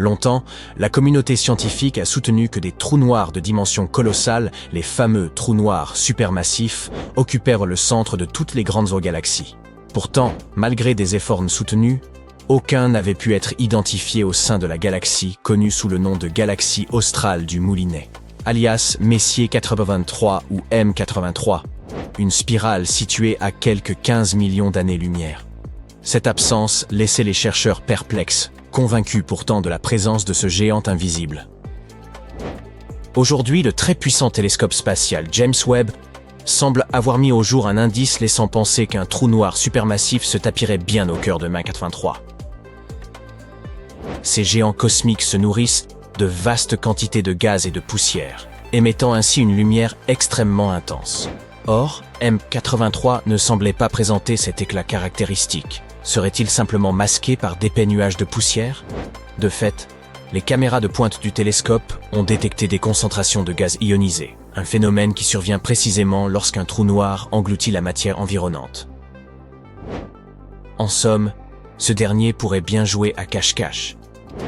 Longtemps, la communauté scientifique a soutenu que des trous noirs de dimension colossale, les fameux trous noirs supermassifs, occupèrent le centre de toutes les grandes galaxies. Pourtant, malgré des efforts soutenus, aucun n'avait pu être identifié au sein de la galaxie connue sous le nom de galaxie australe du Moulinet, alias Messier 83 ou M83, une spirale située à quelques 15 millions d'années-lumière. Cette absence laissait les chercheurs perplexes, convaincus pourtant de la présence de ce géant invisible. Aujourd'hui, le très puissant télescope spatial James Webb semble avoir mis au jour un indice laissant penser qu'un trou noir supermassif se tapirait bien au cœur de M83. Ces géants cosmiques se nourrissent de vastes quantités de gaz et de poussière, émettant ainsi une lumière extrêmement intense. Or, M83 ne semblait pas présenter cet éclat caractéristique. Serait-il simplement masqué par d'épais nuages de poussière? De fait, les caméras de pointe du télescope ont détecté des concentrations de gaz ionisé, un phénomène qui survient précisément lorsqu'un trou noir engloutit la matière environnante. En somme, ce dernier pourrait bien jouer à cache-cache,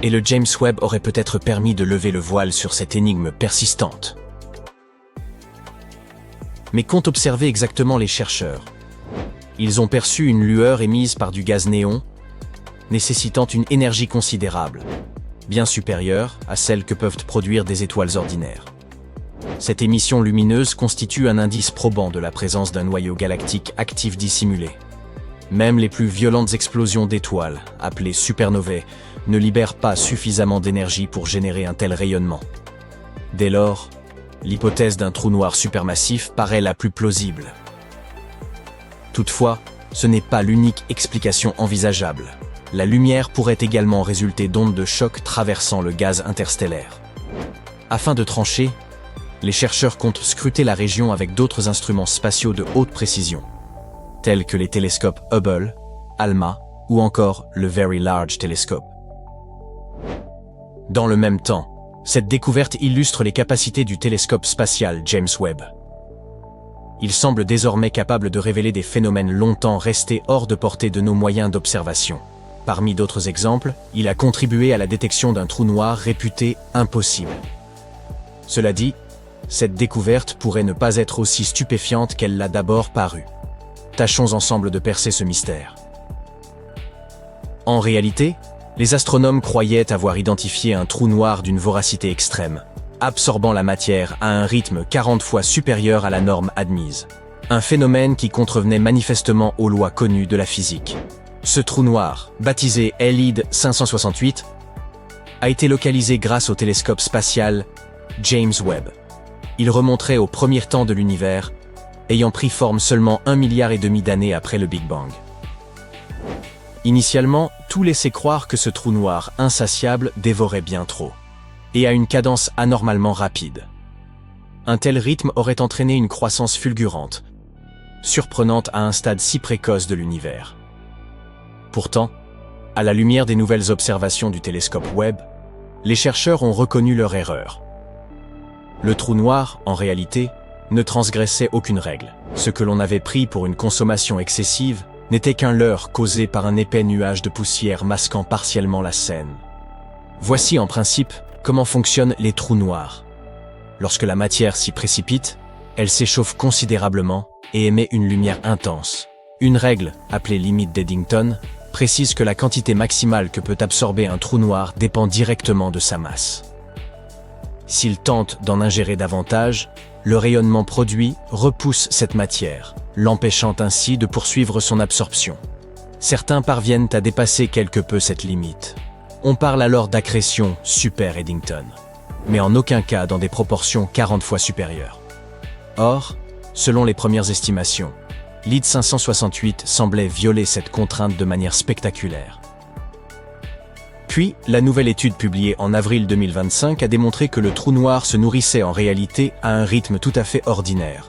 et le James Webb aurait peut-être permis de lever le voile sur cette énigme persistante. Mais qu'ont observé exactement les chercheurs? Ils ont perçu une lueur émise par du gaz néon, nécessitant une énergie considérable, bien supérieure à celle que peuvent produire des étoiles ordinaires. Cette émission lumineuse constitue un indice probant de la présence d'un noyau galactique actif dissimulé. Même les plus violentes explosions d'étoiles, appelées supernovae, ne libèrent pas suffisamment d'énergie pour générer un tel rayonnement. Dès lors, l'hypothèse d'un trou noir supermassif paraît la plus plausible. Toutefois, ce n'est pas l'unique explication envisageable. La lumière pourrait également résulter d'ondes de choc traversant le gaz interstellaire. Afin de trancher, les chercheurs comptent scruter la région avec d'autres instruments spatiaux de haute précision, tels que les télescopes Hubble, ALMA ou encore le Very Large Telescope. Dans le même temps, cette découverte illustre les capacités du télescope spatial James Webb. Il semble désormais capable de révéler des phénomènes longtemps restés hors de portée de nos moyens d'observation. Parmi d'autres exemples, il a contribué à la détection d'un trou noir réputé impossible. Cela dit, cette découverte pourrait ne pas être aussi stupéfiante qu'elle l'a d'abord paru. Tâchons ensemble de percer ce mystère. En réalité, les astronomes croyaient avoir identifié un trou noir d'une voracité extrême, absorbant la matière à un rythme 40 fois supérieur à la norme admise. Un phénomène qui contrevenait manifestement aux lois connues de la physique. Ce trou noir, baptisé LID 568, a été localisé grâce au télescope spatial James Webb. Il remonterait au premier temps de l'univers, ayant pris forme seulement 1,5 milliard d'années après le Big Bang. Initialement, tout laissait croire que ce trou noir insatiable dévorait bien trop, et à une cadence anormalement rapide. Un tel rythme aurait entraîné une croissance fulgurante, surprenante à un stade si précoce de l'univers. Pourtant, à la lumière des nouvelles observations du télescope Webb, les chercheurs ont reconnu leur erreur. Le trou noir, en réalité, ne transgressait aucune règle. Ce que l'on avait pris pour une consommation excessive n'était qu'un leurre causé par un épais nuage de poussière masquant partiellement la scène. Voici en principe comment fonctionnent les trous noirs. Lorsque la matière s'y précipite, elle s'échauffe considérablement et émet une lumière intense. Une règle, appelée limite d'Eddington, précise que la quantité maximale que peut absorber un trou noir dépend directement de sa masse. S'il tente d'en ingérer davantage, le rayonnement produit repousse cette matière, l'empêchant ainsi de poursuivre son absorption. Certains parviennent à dépasser quelque peu cette limite. On parle alors d'accrétion super Eddington, mais en aucun cas dans des proportions 40 fois supérieures. Or, selon les premières estimations, LID 568 semblait violer cette contrainte de manière spectaculaire. Puis, la nouvelle étude publiée en avril 2025 a démontré que le trou noir se nourrissait en réalité à un rythme tout à fait ordinaire.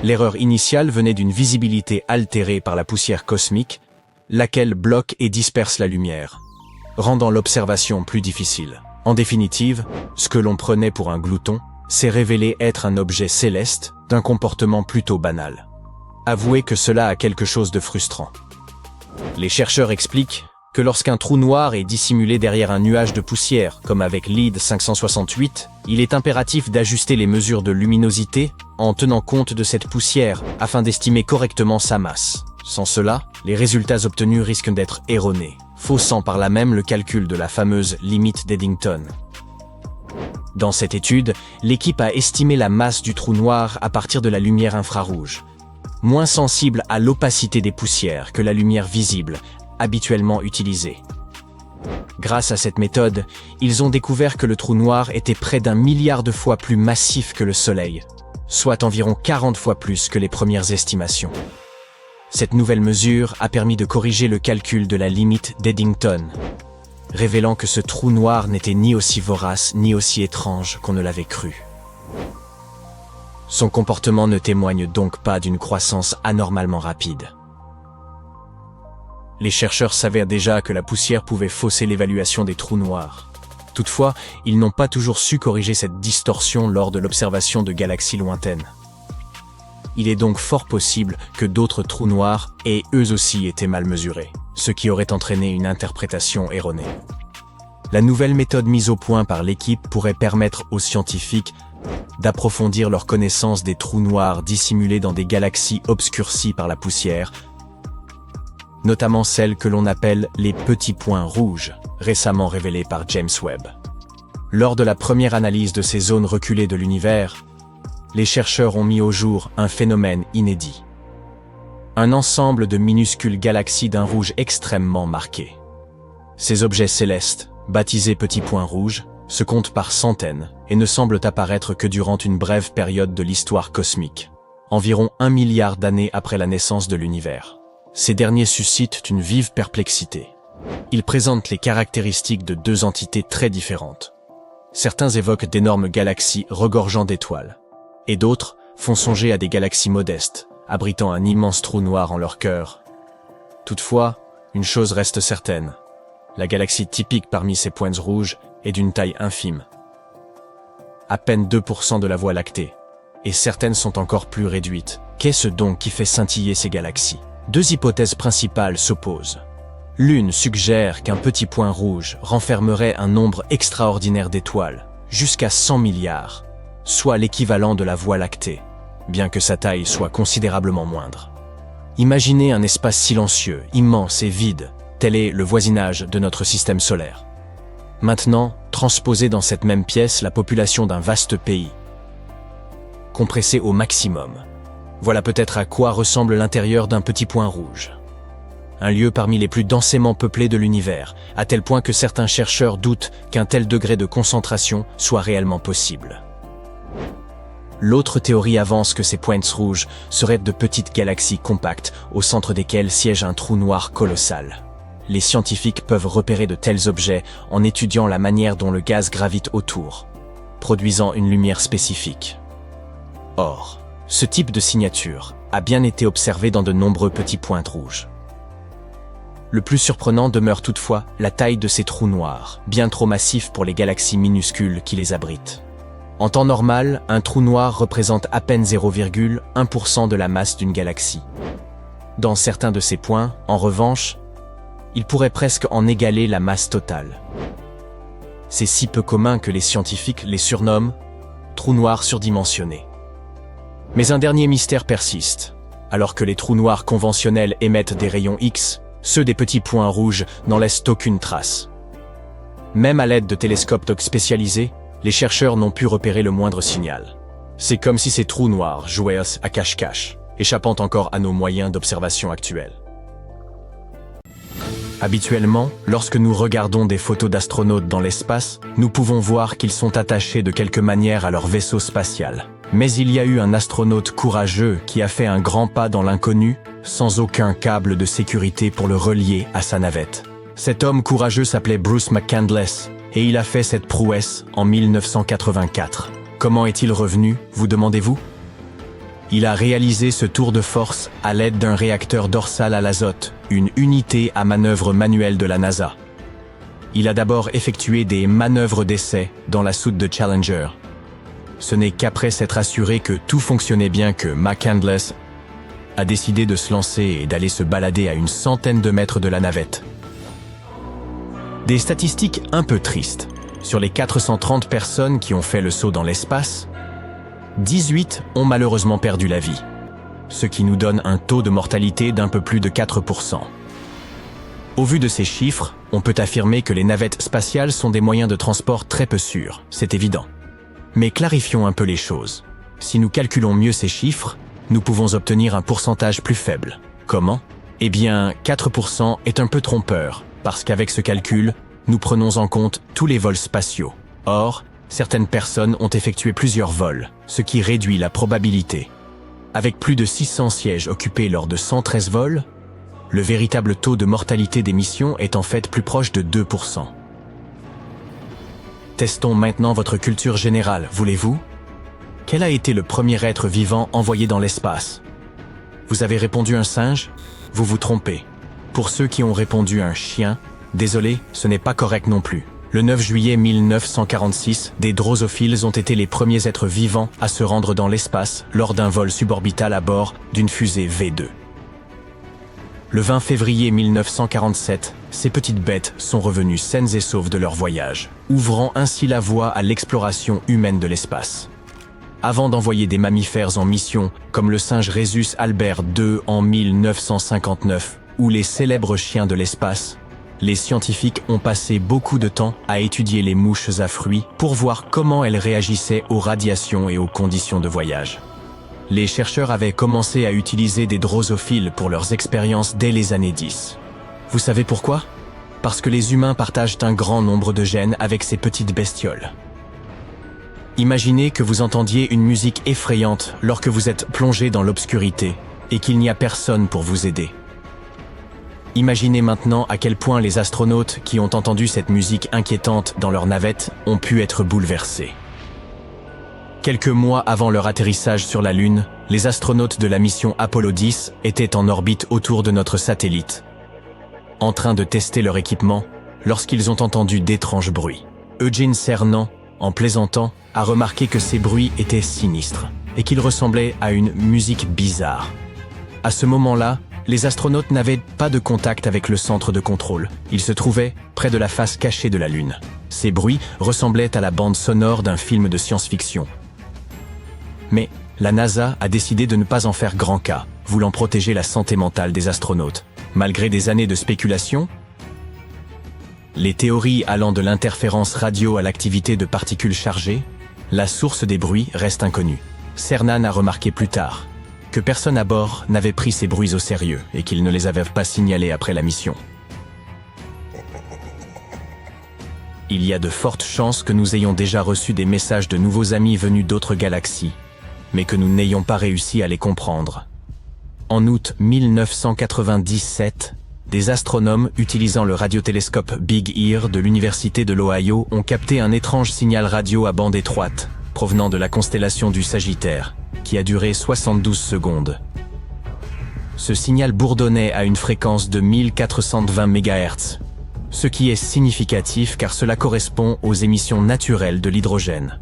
L'erreur initiale venait d'une visibilité altérée par la poussière cosmique, laquelle bloque et disperse la lumière, rendant l'observation plus difficile. En définitive, ce que l'on prenait pour un glouton s'est révélé être un objet céleste d'un comportement plutôt banal. Avouez que cela a quelque chose de frustrant. Les chercheurs expliquent que lorsqu'un trou noir est dissimulé derrière un nuage de poussière, comme avec LEED 568, il est impératif d'ajuster les mesures de luminosité en tenant compte de cette poussière afin d'estimer correctement sa masse. Sans cela, les résultats obtenus risquent d'être erronés, faussant par là même le calcul de la fameuse limite d'Eddington. Dans cette étude, l'équipe a estimé la masse du trou noir à partir de la lumière infrarouge, moins sensible à l'opacité des poussières que la lumière visible, habituellement utilisée. Grâce à cette méthode, ils ont découvert que le trou noir était près d'1 milliard de fois plus massif que le Soleil, soit environ 40 fois plus que les premières estimations. Cette nouvelle mesure a permis de corriger le calcul de la limite d'Eddington, révélant que ce trou noir n'était ni aussi vorace ni aussi étrange qu'on ne l'avait cru. Son comportement ne témoigne donc pas d'une croissance anormalement rapide. Les chercheurs savaient déjà que la poussière pouvait fausser l'évaluation des trous noirs. Toutefois, ils n'ont pas toujours su corriger cette distorsion lors de l'observation de galaxies lointaines. Il est donc fort possible que d'autres trous noirs aient eux aussi été mal mesurés, ce qui aurait entraîné une interprétation erronée. La nouvelle méthode mise au point par l'équipe pourrait permettre aux scientifiques d'approfondir leur connaissance des trous noirs dissimulés dans des galaxies obscurcies par la poussière, notamment celles que l'on appelle les petits points rouges, récemment révélés par James Webb. Lors de la première analyse de ces zones reculées de l'univers, les chercheurs ont mis au jour un phénomène inédit. Un ensemble de minuscules galaxies d'un rouge extrêmement marqué. Ces objets célestes, baptisés petits points rouges, se comptent par centaines et ne semblent apparaître que durant une brève période de l'histoire cosmique, environ 1 milliard d'années après la naissance de l'univers. Ces derniers suscitent une vive perplexité. Ils présentent les caractéristiques de deux entités très différentes. Certains évoquent d'énormes galaxies regorgeant d'étoiles, et d'autres font songer à des galaxies modestes, abritant un immense trou noir en leur cœur. Toutefois, une chose reste certaine. La galaxie typique parmi ces pointes rouges est d'une taille infime. À peine 2% de la Voie lactée, et certaines sont encore plus réduites. Qu'est-ce donc qui fait scintiller ces galaxies ? Deux hypothèses principales s'opposent. L'une suggère qu'un petit point rouge renfermerait un nombre extraordinaire d'étoiles, jusqu'à 100 milliards, soit l'équivalent de la Voie lactée, bien que sa taille soit considérablement moindre. Imaginez un espace silencieux, immense et vide, tel est le voisinage de notre système solaire. Maintenant, transposez dans cette même pièce la population d'un vaste pays, compressée au maximum. Voilà peut-être à quoi ressemble l'intérieur d'un petit point rouge. Un lieu parmi les plus densément peuplés de l'univers, à tel point que certains chercheurs doutent qu'un tel degré de concentration soit réellement possible. L'autre théorie avance que ces pointes rouges seraient de petites galaxies compactes, au centre desquelles siège un trou noir colossal. Les scientifiques peuvent repérer de tels objets en étudiant la manière dont le gaz gravite autour, produisant une lumière spécifique. Or, ce type de signature a bien été observé dans de nombreux petits points rouges. Le plus surprenant demeure toutefois la taille de ces trous noirs, bien trop massifs pour les galaxies minuscules qui les abritent. En temps normal, un trou noir représente à peine 0,1% de la masse d'une galaxie. Dans certains de ces points, en revanche, il pourrait presque en égaler la masse totale. C'est si peu commun que les scientifiques les surnomment « trous noirs surdimensionnés ». Mais un dernier mystère persiste. Alors que les trous noirs conventionnels émettent des rayons X, ceux des petits points rouges n'en laissent aucune trace. Même à l'aide de télescopes spécialisés, les chercheurs n'ont pu repérer le moindre signal. C'est comme si ces trous noirs jouaient à cache-cache, échappant encore à nos moyens d'observation actuels. Habituellement, lorsque nous regardons des photos d'astronautes dans l'espace, nous pouvons voir qu'ils sont attachés de quelque manière à leur vaisseau spatial. Mais il y a eu un astronaute courageux qui a fait un grand pas dans l'inconnu, sans aucun câble de sécurité pour le relier à sa navette. Cet homme courageux s'appelait Bruce McCandless, et il a fait cette prouesse en 1984. Comment est-il revenu, vous demandez-vous ? Il a réalisé ce tour de force à l'aide d'un réacteur dorsal à l'azote, une unité à manœuvre manuelle de la NASA. Il a d'abord effectué des manœuvres d'essai dans la soute de Challenger. Ce n'est qu'après s'être assuré que tout fonctionnait bien que McCandless a décidé de se lancer et d'aller se balader à une centaine de mètres de la navette. Des statistiques un peu tristes. Sur les 430 personnes qui ont fait le saut dans l'espace, 18 ont malheureusement perdu la vie, ce qui nous donne un taux de mortalité d'un peu plus de 4%. Au vu de ces chiffres, on peut affirmer que les navettes spatiales sont des moyens de transport très peu sûrs, c'est évident. Mais clarifions un peu les choses. Si nous calculons mieux ces chiffres, nous pouvons obtenir un pourcentage plus faible. Comment? Eh bien, 4% est un peu trompeur, parce qu'avec ce calcul, nous prenons en compte tous les vols spatiaux. Or, certaines personnes ont effectué plusieurs vols, ce qui réduit la probabilité. Avec plus de 600 sièges occupés lors de 113 vols, le véritable taux de mortalité des missions est en fait plus proche de 2%. Testons maintenant votre culture générale, voulez-vous? Quel a été le premier être vivant envoyé dans l'espace? Vous avez répondu un singe? Vous vous trompez. Pour ceux qui ont répondu un chien, désolé, ce n'est pas correct non plus. Le 9 juillet 1946, des drosophiles ont été les premiers êtres vivants à se rendre dans l'espace lors d'un vol suborbital à bord d'une fusée V2. Le 20 février 1947, ces petites bêtes sont revenues saines et sauves de leur voyage, ouvrant ainsi la voie à l'exploration humaine de l'espace. Avant d'envoyer des mammifères en mission, comme le singe Rhesus Albert II en 1959, ou les célèbres chiens de l'espace, les scientifiques ont passé beaucoup de temps à étudier les mouches à fruits pour voir comment elles réagissaient aux radiations et aux conditions de voyage. Les chercheurs avaient commencé à utiliser des drosophiles pour leurs expériences dès les années 10. Vous savez pourquoi? Parce que les humains partagent un grand nombre de gènes avec ces petites bestioles. Imaginez que vous entendiez une musique effrayante lorsque vous êtes plongé dans l'obscurité et qu'il n'y a personne pour vous aider. Imaginez maintenant à quel point les astronautes qui ont entendu cette musique inquiétante dans leur navette ont pu être bouleversés. Quelques mois avant leur atterrissage sur la Lune, les astronautes de la mission Apollo 10 étaient en orbite autour de notre satellite, en train de tester leur équipement lorsqu'ils ont entendu d'étranges bruits. Eugene Cernan, en plaisantant, a remarqué que ces bruits étaient sinistres et qu'ils ressemblaient à une musique bizarre. À ce moment-là, les astronautes n'avaient pas de contact avec le centre de contrôle. Ils se trouvaient près de la face cachée de la Lune. Ces bruits ressemblaient à la bande sonore d'un film de science-fiction. Mais la NASA a décidé de ne pas en faire grand cas, voulant protéger la santé mentale des astronautes. Malgré des années de spéculation, les théories allant de l'interférence radio à l'activité de particules chargées, la source des bruits reste inconnue. Cernan a remarqué plus tard que personne à bord n'avait pris ces bruits au sérieux et qu'il ne les avait pas signalés après la mission. Il y a de fortes chances que nous ayons déjà reçu des messages de nouveaux amis venus d'autres galaxies, mais que nous n'ayons pas réussi à les comprendre. En août 1997, des astronomes utilisant le radiotélescope Big Ear de l'Université de l'Ohio ont capté un étrange signal radio à bande étroite, provenant de la constellation du Sagittaire, qui a duré 72 secondes. Ce signal bourdonnait à une fréquence de 1420 MHz, ce qui est significatif car cela correspond aux émissions naturelles de l'hydrogène.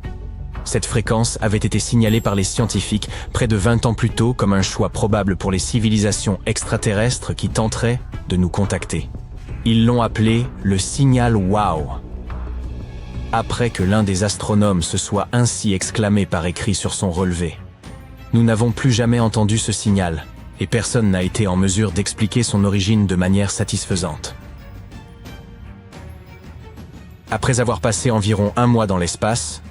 Cette fréquence avait été signalée par les scientifiques près de 20 ans plus tôt comme un choix probable pour les civilisations extraterrestres qui tenteraient de nous contacter. Ils l'ont appelé le signal WOW. Après que l'un des astronomes se soit ainsi exclamé par écrit sur son relevé, nous n'avons plus jamais entendu ce signal, et personne n'a été en mesure d'expliquer son origine de manière satisfaisante. Après avoir passé environ un mois dans l'espace,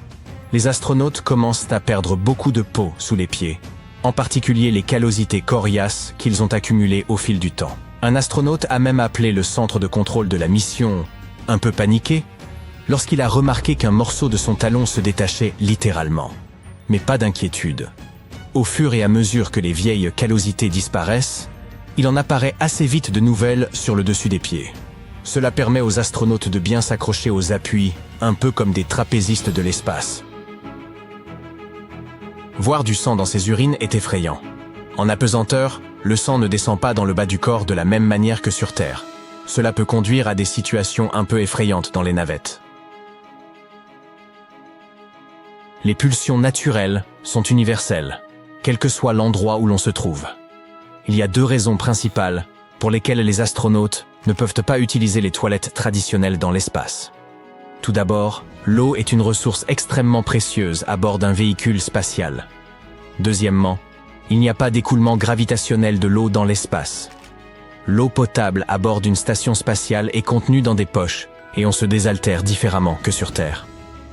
les astronautes commencent à perdre beaucoup de peau sous les pieds, en particulier les callosités coriaces qu'ils ont accumulées au fil du temps. Un astronaute a même appelé le centre de contrôle de la mission un peu paniqué lorsqu'il a remarqué qu'un morceau de son talon se détachait littéralement. Mais pas d'inquiétude. Au fur et à mesure que les vieilles callosités disparaissent, il en apparaît assez vite de nouvelles sur le dessus des pieds. Cela permet aux astronautes de bien s'accrocher aux appuis, un peu comme des trapézistes de l'espace. Voir du sang dans ses urines est effrayant. En apesanteur, le sang ne descend pas dans le bas du corps de la même manière que sur Terre. Cela peut conduire à des situations un peu effrayantes dans les navettes. Les pulsions naturelles sont universelles, quel que soit l'endroit où l'on se trouve. Il y a deux raisons principales pour lesquelles les astronautes ne peuvent pas utiliser les toilettes traditionnelles dans l'espace. Tout d'abord, l'eau est une ressource extrêmement précieuse à bord d'un véhicule spatial. Deuxièmement, il n'y a pas d'écoulement gravitationnel de l'eau dans l'espace. L'eau potable à bord d'une station spatiale est contenue dans des poches et on se désaltère différemment que sur Terre.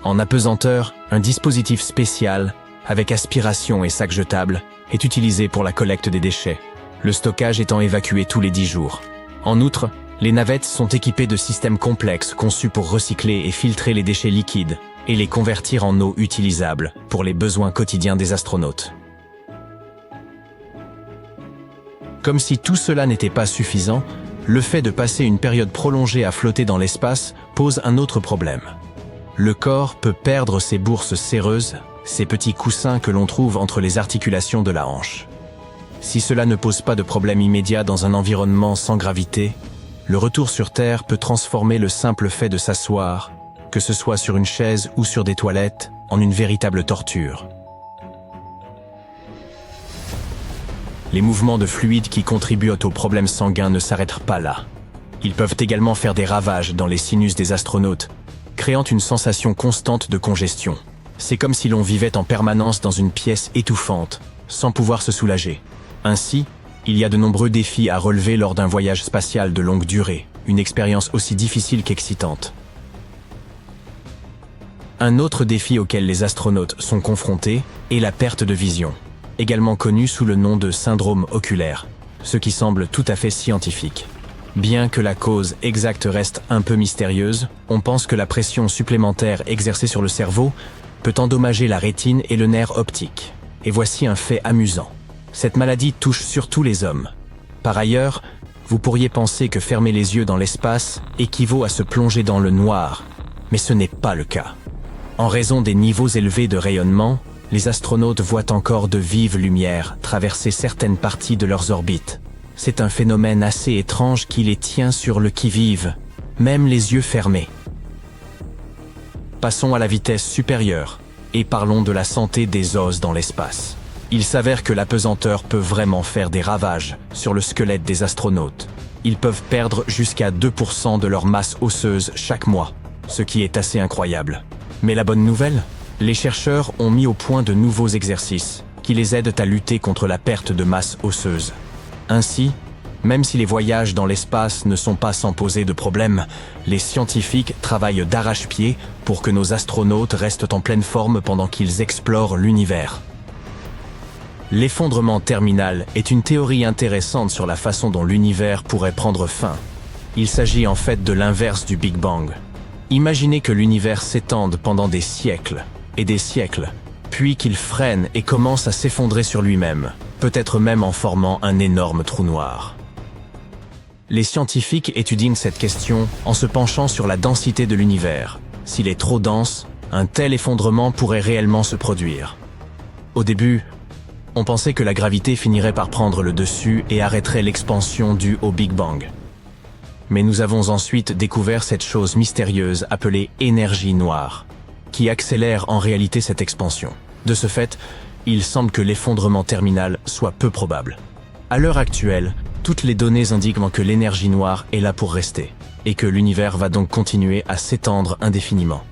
En apesanteur, un dispositif spécial, avec aspiration et sac jetable, est utilisé pour la collecte des déchets, le stockage étant évacué tous les 10 jours. En outre, les navettes sont équipées de systèmes complexes conçus pour recycler et filtrer les déchets liquides et les convertir en eau utilisable pour les besoins quotidiens des astronautes. Comme si tout cela n'était pas suffisant, le fait de passer une période prolongée à flotter dans l'espace pose un autre problème. Le corps peut perdre ses bourses séreuses, ces petits coussins que l'on trouve entre les articulations de la hanche. Si cela ne pose pas de problème immédiat dans un environnement sans gravité, le retour sur Terre peut transformer le simple fait de s'asseoir, que ce soit sur une chaise ou sur des toilettes, en une véritable torture. Les mouvements de fluide qui contribuent aux problèmes sanguins ne s'arrêtent pas là. Ils peuvent également faire des ravages dans les sinus des astronautes, créant une sensation constante de congestion. C'est comme si l'on vivait en permanence dans une pièce étouffante, sans pouvoir se soulager. Ainsi, il y a de nombreux défis à relever lors d'un voyage spatial de longue durée, une expérience aussi difficile qu'excitante. Un autre défi auquel les astronautes sont confrontés est la perte de vision, également connue sous le nom de syndrome oculaire, ce qui semble tout à fait scientifique. Bien que la cause exacte reste un peu mystérieuse, on pense que la pression supplémentaire exercée sur le cerveau peut endommager la rétine et le nerf optique. Et voici un fait amusant. Cette maladie touche surtout les hommes. Par ailleurs, vous pourriez penser que fermer les yeux dans l'espace équivaut à se plonger dans le noir, mais ce n'est pas le cas. En raison des niveaux élevés de rayonnement, les astronautes voient encore de vives lumières traverser certaines parties de leurs orbites. C'est un phénomène assez étrange qui les tient sur le qui-vive, même les yeux fermés. Passons à la vitesse supérieure et parlons de la santé des os dans l'espace. Il s'avère que l'apesanteur peut vraiment faire des ravages sur le squelette des astronautes. Ils peuvent perdre jusqu'à 2% de leur masse osseuse chaque mois, ce qui est assez incroyable. Mais la bonne nouvelle, les chercheurs ont mis au point de nouveaux exercices qui les aident à lutter contre la perte de masse osseuse. Ainsi, même si les voyages dans l'espace ne sont pas sans poser de problèmes, les scientifiques travaillent d'arrache-pied pour que nos astronautes restent en pleine forme pendant qu'ils explorent l'univers. L'effondrement terminal est une théorie intéressante sur la façon dont l'univers pourrait prendre fin. Il s'agit en fait de l'inverse du Big Bang. Imaginez que l'univers s'étende pendant des siècles et des siècles, puis qu'il freine et commence à s'effondrer sur lui-même, peut-être même en formant un énorme trou noir. Les scientifiques étudient cette question en se penchant sur la densité de l'univers. S'il est trop dense, un tel effondrement pourrait réellement se produire. Au début, on pensait que la gravité finirait par prendre le dessus et arrêterait l'expansion due au Big Bang. Mais nous avons ensuite découvert cette chose mystérieuse appelée énergie noire, qui accélère en réalité cette expansion. De ce fait, il semble que l'effondrement terminal soit peu probable. À l'heure actuelle, toutes les données indiquent que l'énergie noire est là pour rester, et que l'univers va donc continuer à s'étendre indéfiniment.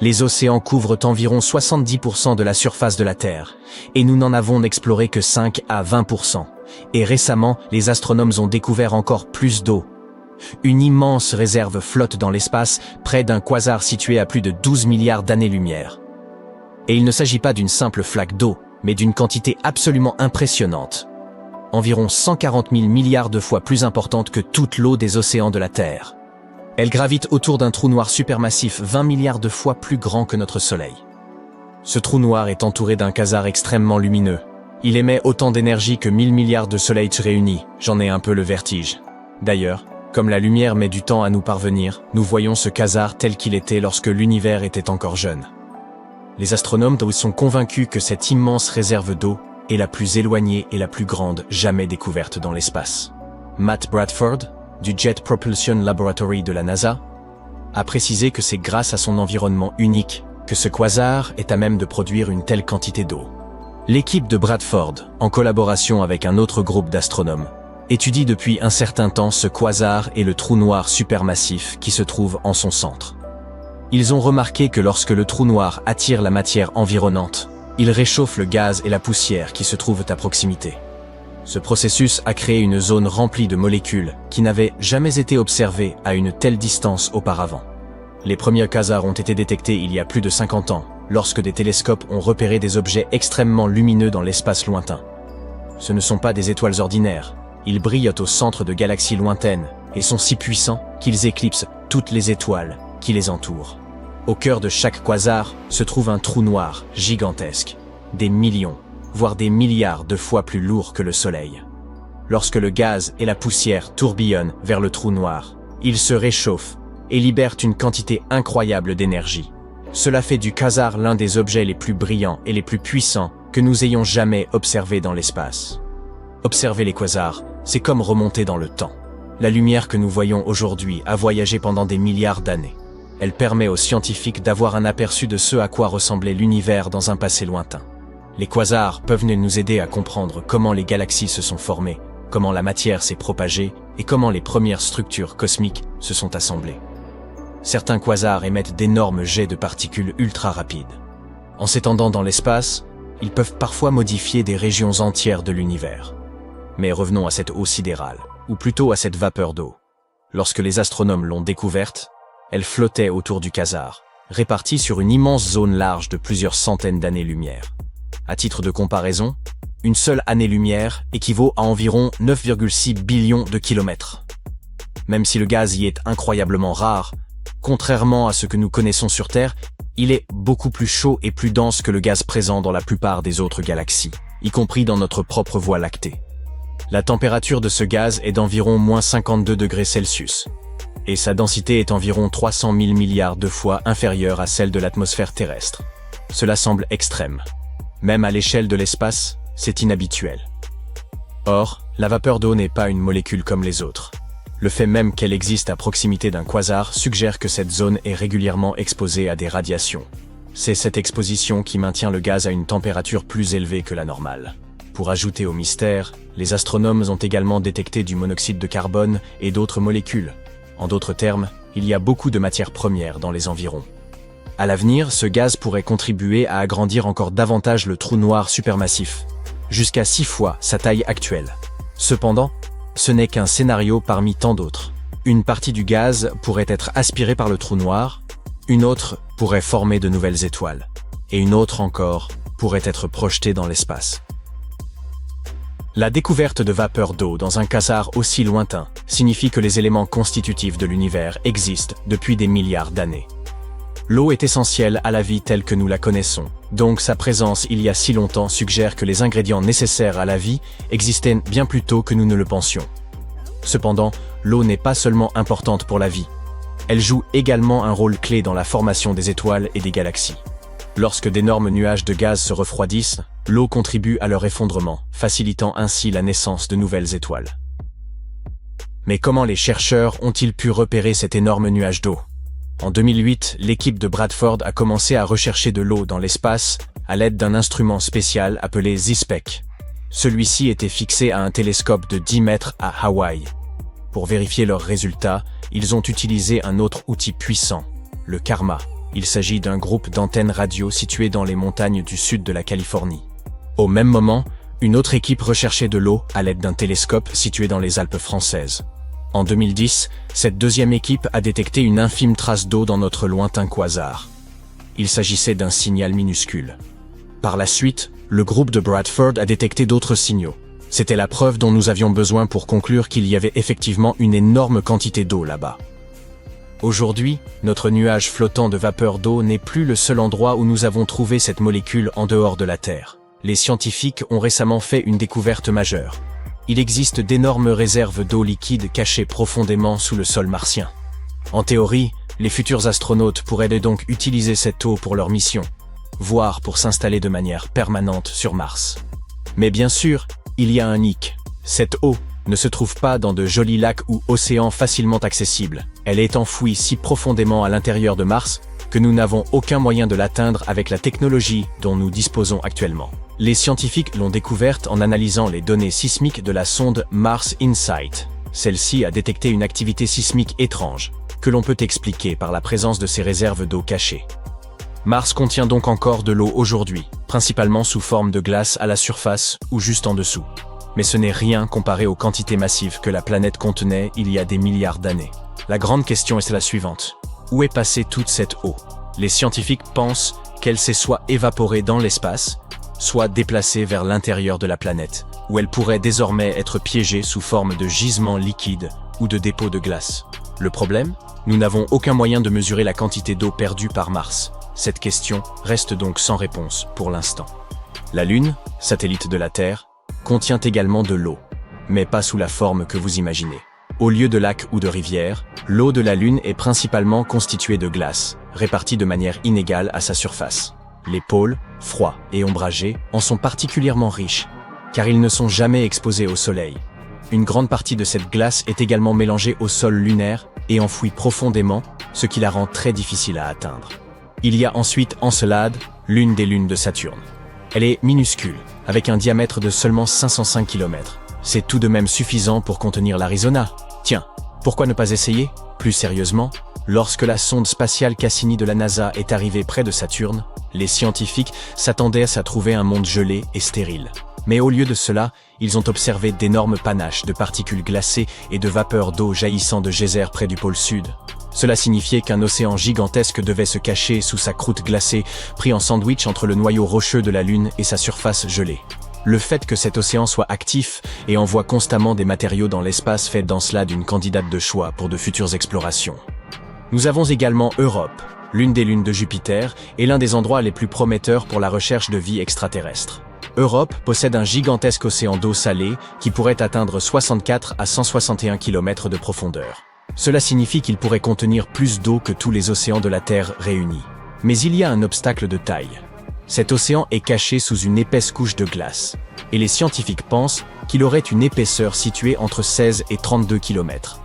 Les océans couvrent environ 70% de la surface de la Terre, et nous n'en avons exploré que 5 à 20%. Et récemment, les astronomes ont découvert encore plus d'eau. Une immense réserve flotte dans l'espace, près d'un quasar situé à plus de 12 milliards d'années-lumière. Et il ne s'agit pas d'une simple flaque d'eau, mais d'une quantité absolument impressionnante. Environ 140 000 milliards de fois plus importante que toute l'eau des océans de la Terre. Elle gravite autour d'un trou noir supermassif 20 milliards de fois plus grand que notre Soleil. Ce trou noir est entouré d'un quasar extrêmement lumineux. Il émet autant d'énergie que 1000 milliards de soleils réunis. J'en ai un peu le vertige. D'ailleurs, comme la lumière met du temps à nous parvenir, nous voyons ce quasar tel qu'il était lorsque l'univers était encore jeune. Les astronomes sont convaincus que cette immense réserve d'eau est la plus éloignée et la plus grande jamais découverte dans l'espace. Matt Bradford, du Jet Propulsion Laboratory de la NASA, a précisé que c'est grâce à son environnement unique que ce quasar est à même de produire une telle quantité d'eau. L'équipe de Bradford, en collaboration avec un autre groupe d'astronomes, étudie depuis un certain temps ce quasar et le trou noir supermassif qui se trouve en son centre. Ils ont remarqué que lorsque le trou noir attire la matière environnante, il réchauffe le gaz et la poussière qui se trouvent à proximité. Ce processus a créé une zone remplie de molécules qui n'avaient jamais été observées à une telle distance auparavant. Les premiers quasars ont été détectés il y a plus de 50 ans, lorsque des télescopes ont repéré des objets extrêmement lumineux dans l'espace lointain. Ce ne sont pas des étoiles ordinaires, ils brillent au centre de galaxies lointaines et sont si puissants qu'ils éclipsent toutes les étoiles qui les entourent. Au cœur de chaque quasar se trouve un trou noir gigantesque, des millions, voire des milliards de fois plus lourd que le Soleil. Lorsque le gaz et la poussière tourbillonnent vers le trou noir, il se réchauffe et libère une quantité incroyable d'énergie. Cela fait du quasar l'un des objets les plus brillants et les plus puissants que nous ayons jamais observés dans l'espace. Observer les quasars, c'est comme remonter dans le temps. La lumière que nous voyons aujourd'hui a voyagé pendant des milliards d'années. Elle permet aux scientifiques d'avoir un aperçu de ce à quoi ressemblait l'univers dans un passé lointain. Les quasars peuvent nous aider à comprendre comment les galaxies se sont formées, comment la matière s'est propagée et comment les premières structures cosmiques se sont assemblées. Certains quasars émettent d'énormes jets de particules ultra rapides. En s'étendant dans l'espace, ils peuvent parfois modifier des régions entières de l'univers. Mais revenons à cette eau sidérale, ou plutôt à cette vapeur d'eau. Lorsque les astronomes l'ont découverte, elle flottait autour du quasar, répartie sur une immense zone large de plusieurs centaines d'années-lumière. À titre de comparaison, une seule année-lumière équivaut à environ 9,6 billions de kilomètres. Même si le gaz y est incroyablement rare, contrairement à ce que nous connaissons sur Terre, il est beaucoup plus chaud et plus dense que le gaz présent dans la plupart des autres galaxies, y compris dans notre propre Voie lactée. La température de ce gaz est d'environ moins 52 degrés Celsius, et sa densité est environ 300 000 milliards de fois inférieure à celle de l'atmosphère terrestre. Cela semble extrême. Même à l'échelle de l'espace, c'est inhabituel. Or, la vapeur d'eau n'est pas une molécule comme les autres. Le fait même qu'elle existe à proximité d'un quasar suggère que cette zone est régulièrement exposée à des radiations. C'est cette exposition qui maintient le gaz à une température plus élevée que la normale. Pour ajouter au mystère, les astronomes ont également détecté du monoxyde de carbone et d'autres molécules. En d'autres termes, il y a beaucoup de matières premières dans les environs. À l'avenir, ce gaz pourrait contribuer à agrandir encore davantage le trou noir supermassif, jusqu'à 6 fois sa taille actuelle. Cependant, ce n'est qu'un scénario parmi tant d'autres. Une partie du gaz pourrait être aspirée par le trou noir, une autre pourrait former de nouvelles étoiles, et une autre encore pourrait être projetée dans l'espace. La découverte de vapeur d'eau dans un quasar aussi lointain signifie que les éléments constitutifs de l'univers existent depuis des milliards d'années. L'eau est essentielle à la vie telle que nous la connaissons, donc sa présence il y a si longtemps suggère que les ingrédients nécessaires à la vie existaient bien plus tôt que nous ne le pensions. Cependant, l'eau n'est pas seulement importante pour la vie. Elle joue également un rôle clé dans la formation des étoiles et des galaxies. Lorsque d'énormes nuages de gaz se refroidissent, l'eau contribue à leur effondrement, facilitant ainsi la naissance de nouvelles étoiles. Mais comment les chercheurs ont-ils pu repérer cet énorme nuage d'eau ? En 2008, l'équipe de Bradford a commencé à rechercher de l'eau dans l'espace à l'aide d'un instrument spécial appelé ZSPEC. Celui-ci était fixé à un télescope de 10 mètres à Hawaï. Pour vérifier leurs résultats, ils ont utilisé un autre outil puissant, le CARMA. Il s'agit d'un groupe d'antennes radio situé dans les montagnes du sud de la Californie. Au même moment, une autre équipe recherchait de l'eau à l'aide d'un télescope situé dans les Alpes françaises. En 2010, cette deuxième équipe a détecté une infime trace d'eau dans notre lointain quasar. Il s'agissait d'un signal minuscule. Par la suite, le groupe de Bradford a détecté d'autres signaux. C'était la preuve dont nous avions besoin pour conclure qu'il y avait effectivement une énorme quantité d'eau là-bas. Aujourd'hui, notre nuage flottant de vapeur d'eau n'est plus le seul endroit où nous avons trouvé cette molécule en dehors de la Terre. Les scientifiques ont récemment fait une découverte majeure. Il existe d'énormes réserves d'eau liquide cachées profondément sous le sol martien. En théorie, les futurs astronautes pourraient donc utiliser cette eau pour leur mission, voire pour s'installer de manière permanente sur Mars. Mais bien sûr, il y a un hic. Cette eau ne se trouve pas dans de jolis lacs ou océans facilement accessibles. Elle est enfouie si profondément à l'intérieur de Mars que nous n'avons aucun moyen de l'atteindre avec la technologie dont nous disposons actuellement. Les scientifiques l'ont découverte en analysant les données sismiques de la sonde Mars InSight. Celle-ci a détecté une activité sismique étrange, que l'on peut expliquer par la présence de ces réserves d'eau cachées. Mars contient donc encore de l'eau aujourd'hui, principalement sous forme de glace à la surface ou juste en dessous. Mais ce n'est rien comparé aux quantités massives que la planète contenait il y a des milliards d'années. La grande question est la suivante. Où est passée toute cette eau? Les scientifiques pensent qu'elle s'est soit évaporée dans l'espace, soit déplacée vers l'intérieur de la planète, où elle pourrait désormais être piégée sous forme de gisements liquides ou de dépôts de glace. Le problème? Nous n'avons aucun moyen de mesurer la quantité d'eau perdue par Mars. Cette question reste donc sans réponse pour l'instant. La Lune, satellite de la Terre, contient également de l'eau, mais pas sous la forme que vous imaginez. Au lieu de lacs ou de rivières, l'eau de la Lune est principalement constituée de glace, répartie de manière inégale à sa surface. Les pôles, froids et ombragés, en sont particulièrement riches, car ils ne sont jamais exposés au soleil. Une grande partie de cette glace est également mélangée au sol lunaire et enfouie profondément, ce qui la rend très difficile à atteindre. Il y a ensuite Encelade, l'une des lunes de Saturne. Elle est minuscule, avec un diamètre de seulement 505 km. C'est tout de même suffisant pour contenir l'Arizona. Tiens, pourquoi ne pas essayer? Plus sérieusement, lorsque la sonde spatiale Cassini de la NASA est arrivée près de Saturne, les scientifiques s'attendaient à trouver un monde gelé et stérile. Mais au lieu de cela, ils ont observé d'énormes panaches de particules glacées et de vapeurs d'eau jaillissant de geysers près du pôle sud. Cela signifiait qu'un océan gigantesque devait se cacher sous sa croûte glacée, pris en sandwich entre le noyau rocheux de la Lune et sa surface gelée. Le fait que cet océan soit actif et envoie constamment des matériaux dans l'espace fait d'Encelade une candidate de choix pour de futures explorations. Nous avons également Europe, l'une des lunes de Jupiter et l'un des endroits les plus prometteurs pour la recherche de vie extraterrestre. Europe possède un gigantesque océan d'eau salée qui pourrait atteindre 64 à 161 km de profondeur. Cela signifie qu'il pourrait contenir plus d'eau que tous les océans de la Terre réunis. Mais il y a un obstacle de taille. Cet océan est caché sous une épaisse couche de glace, et les scientifiques pensent qu'il aurait une épaisseur située entre 16 et 32 km.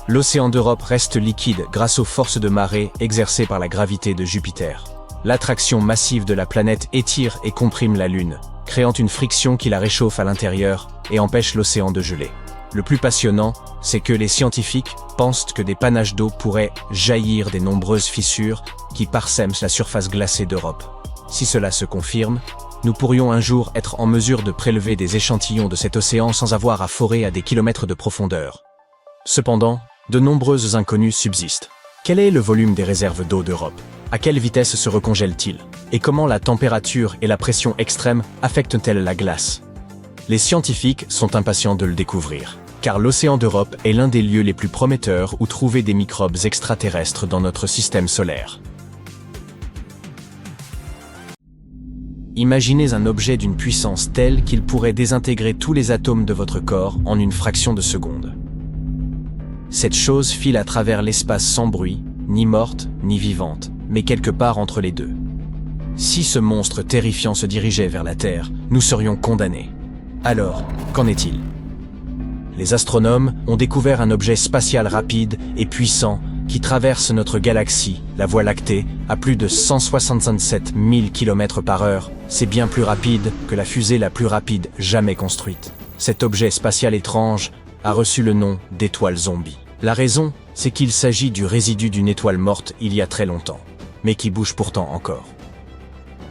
L'océan d'Europe reste liquide grâce aux forces de marée exercées par la gravité de Jupiter. L'attraction massive de la planète étire et comprime la Lune, créant une friction qui la réchauffe à l'intérieur et empêche l'océan de geler. Le plus passionnant, c'est que les scientifiques pensent que des panaches d'eau pourraient jaillir des nombreuses fissures qui parsèment la surface glacée d'Europe. Si cela se confirme, nous pourrions un jour être en mesure de prélever des échantillons de cet océan sans avoir à forer à des kilomètres de profondeur. Cependant, de nombreuses inconnues subsistent. Quel est le volume des réserves d'eau d'Europe? À quelle vitesse se recongèle-t-il? Et comment la température et la pression extrême affectent-elles la glace? Les scientifiques sont impatients de le découvrir, car l'océan d'Europe est l'un des lieux les plus prometteurs où trouver des microbes extraterrestres dans notre système solaire. Imaginez un objet d'une puissance telle qu'il pourrait désintégrer tous les atomes de votre corps en une fraction de seconde. Cette chose file à travers l'espace sans bruit, ni morte, ni vivante, mais quelque part entre les deux. Si ce monstre terrifiant se dirigeait vers la Terre, nous serions condamnés. Alors, qu'en est-il? Les astronomes ont découvert un objet spatial rapide et puissant qui traverse notre galaxie, la Voie lactée, à plus de 167 000 km/h. C'est bien plus rapide que la fusée la plus rapide jamais construite. Cet objet spatial étrange a reçu le nom d'étoile zombie. La raison, c'est qu'il s'agit du résidu d'une étoile morte il y a très longtemps, mais qui bouge pourtant encore.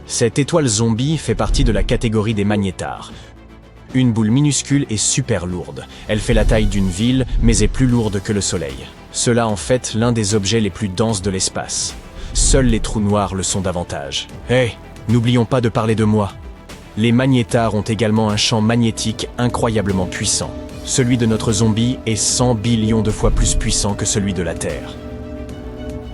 Cette étoile zombie fait partie de la catégorie des magnétars. Une boule minuscule et super lourde. Elle fait la taille d'une ville, mais est plus lourde que le Soleil. Cela en fait l'un des objets les plus denses de l'espace. Seuls les trous noirs le sont davantage. Hey, n'oublions pas de parler de moi. Les magnétars ont également un champ magnétique incroyablement puissant. Celui de notre zombie est 100 billions de fois plus puissant que celui de la Terre.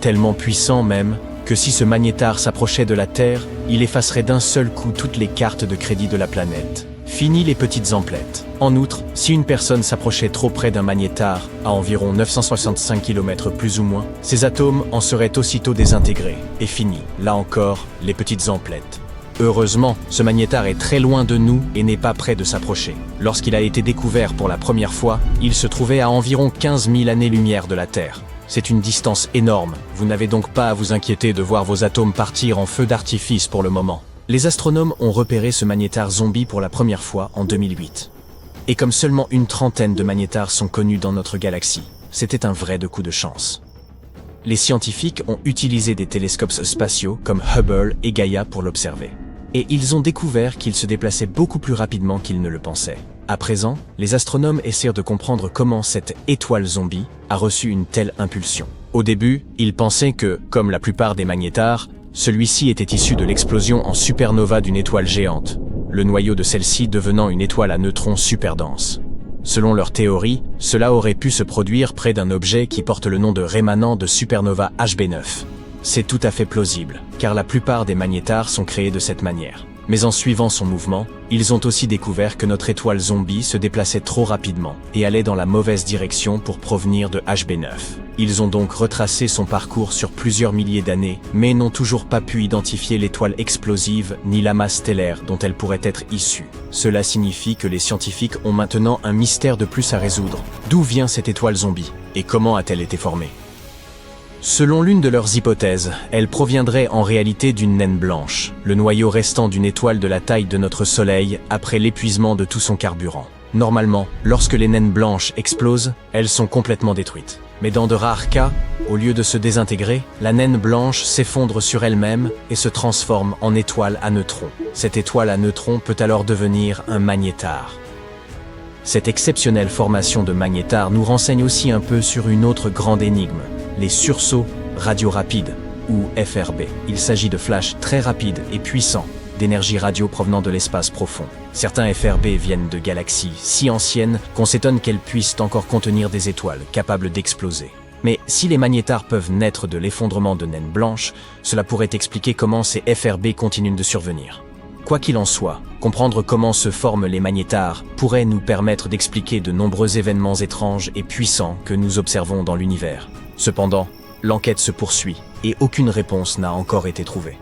Tellement puissant même que si ce magnétar s'approchait de la Terre, il effacerait d'un seul coup toutes les cartes de crédit de la planète. Fini les petites emplettes. En outre, si une personne s'approchait trop près d'un magnétar, à environ 965 km plus ou moins, ses atomes en seraient aussitôt désintégrés. Et fini, là encore, les petites emplettes. Heureusement, ce magnétar est très loin de nous et n'est pas près de s'approcher. Lorsqu'il a été découvert pour la première fois, il se trouvait à environ 15 000 années-lumière de la Terre. C'est une distance énorme, vous n'avez donc pas à vous inquiéter de voir vos atomes partir en feu d'artifice pour le moment. Les astronomes ont repéré ce magnétar zombie pour la première fois en 2008. Et comme seulement une trentaine de magnétars sont connus dans notre galaxie, c'était un vrai coup de chance. Les scientifiques ont utilisé des télescopes spatiaux comme Hubble et Gaia pour l'observer. Et ils ont découvert qu'il se déplaçait beaucoup plus rapidement qu'ils ne le pensaient. À présent, les astronomes essaient de comprendre comment cette étoile zombie a reçu une telle impulsion. Au début, ils pensaient que, comme la plupart des magnétars, celui-ci était issu de l'explosion en supernova d'une étoile géante, le noyau de celle-ci devenant une étoile à neutrons super dense. Selon leur théorie, cela aurait pu se produire près d'un objet qui porte le nom de rémanent de supernova HB9. C'est tout à fait plausible, car la plupart des magnétars sont créés de cette manière. Mais en suivant son mouvement, ils ont aussi découvert que notre étoile zombie se déplaçait trop rapidement et allait dans la mauvaise direction pour provenir de HB9. Ils ont donc retracé son parcours sur plusieurs milliers d'années, mais n'ont toujours pas pu identifier l'étoile explosive ni la masse stellaire dont elle pourrait être issue. Cela signifie que les scientifiques ont maintenant un mystère de plus à résoudre. D'où vient cette étoile zombie et comment a-t-elle été formée ? Selon l'une de leurs hypothèses, elle proviendrait en réalité d'une naine blanche, le noyau restant d'une étoile de la taille de notre Soleil après l'épuisement de tout son carburant. Normalement, lorsque les naines blanches explosent, elles sont complètement détruites. Mais dans de rares cas, au lieu de se désintégrer, la naine blanche s'effondre sur elle-même et se transforme en étoile à neutrons. Cette étoile à neutrons peut alors devenir un magnétar. Cette exceptionnelle formation de magnétar nous renseigne aussi un peu sur une autre grande énigme, les sursauts radio-rapides, ou FRB. Il s'agit de flashs très rapides et puissants d'énergie radio provenant de l'espace profond. Certains FRB viennent de galaxies si anciennes qu'on s'étonne qu'elles puissent encore contenir des étoiles capables d'exploser. Mais si les magnétars peuvent naître de l'effondrement de naines blanches, cela pourrait expliquer comment ces FRB continuent de survenir. Quoi qu'il en soit, comprendre comment se forment les magnétars pourrait nous permettre d'expliquer de nombreux événements étranges et puissants que nous observons dans l'univers. Cependant, l'enquête se poursuit et aucune réponse n'a encore été trouvée.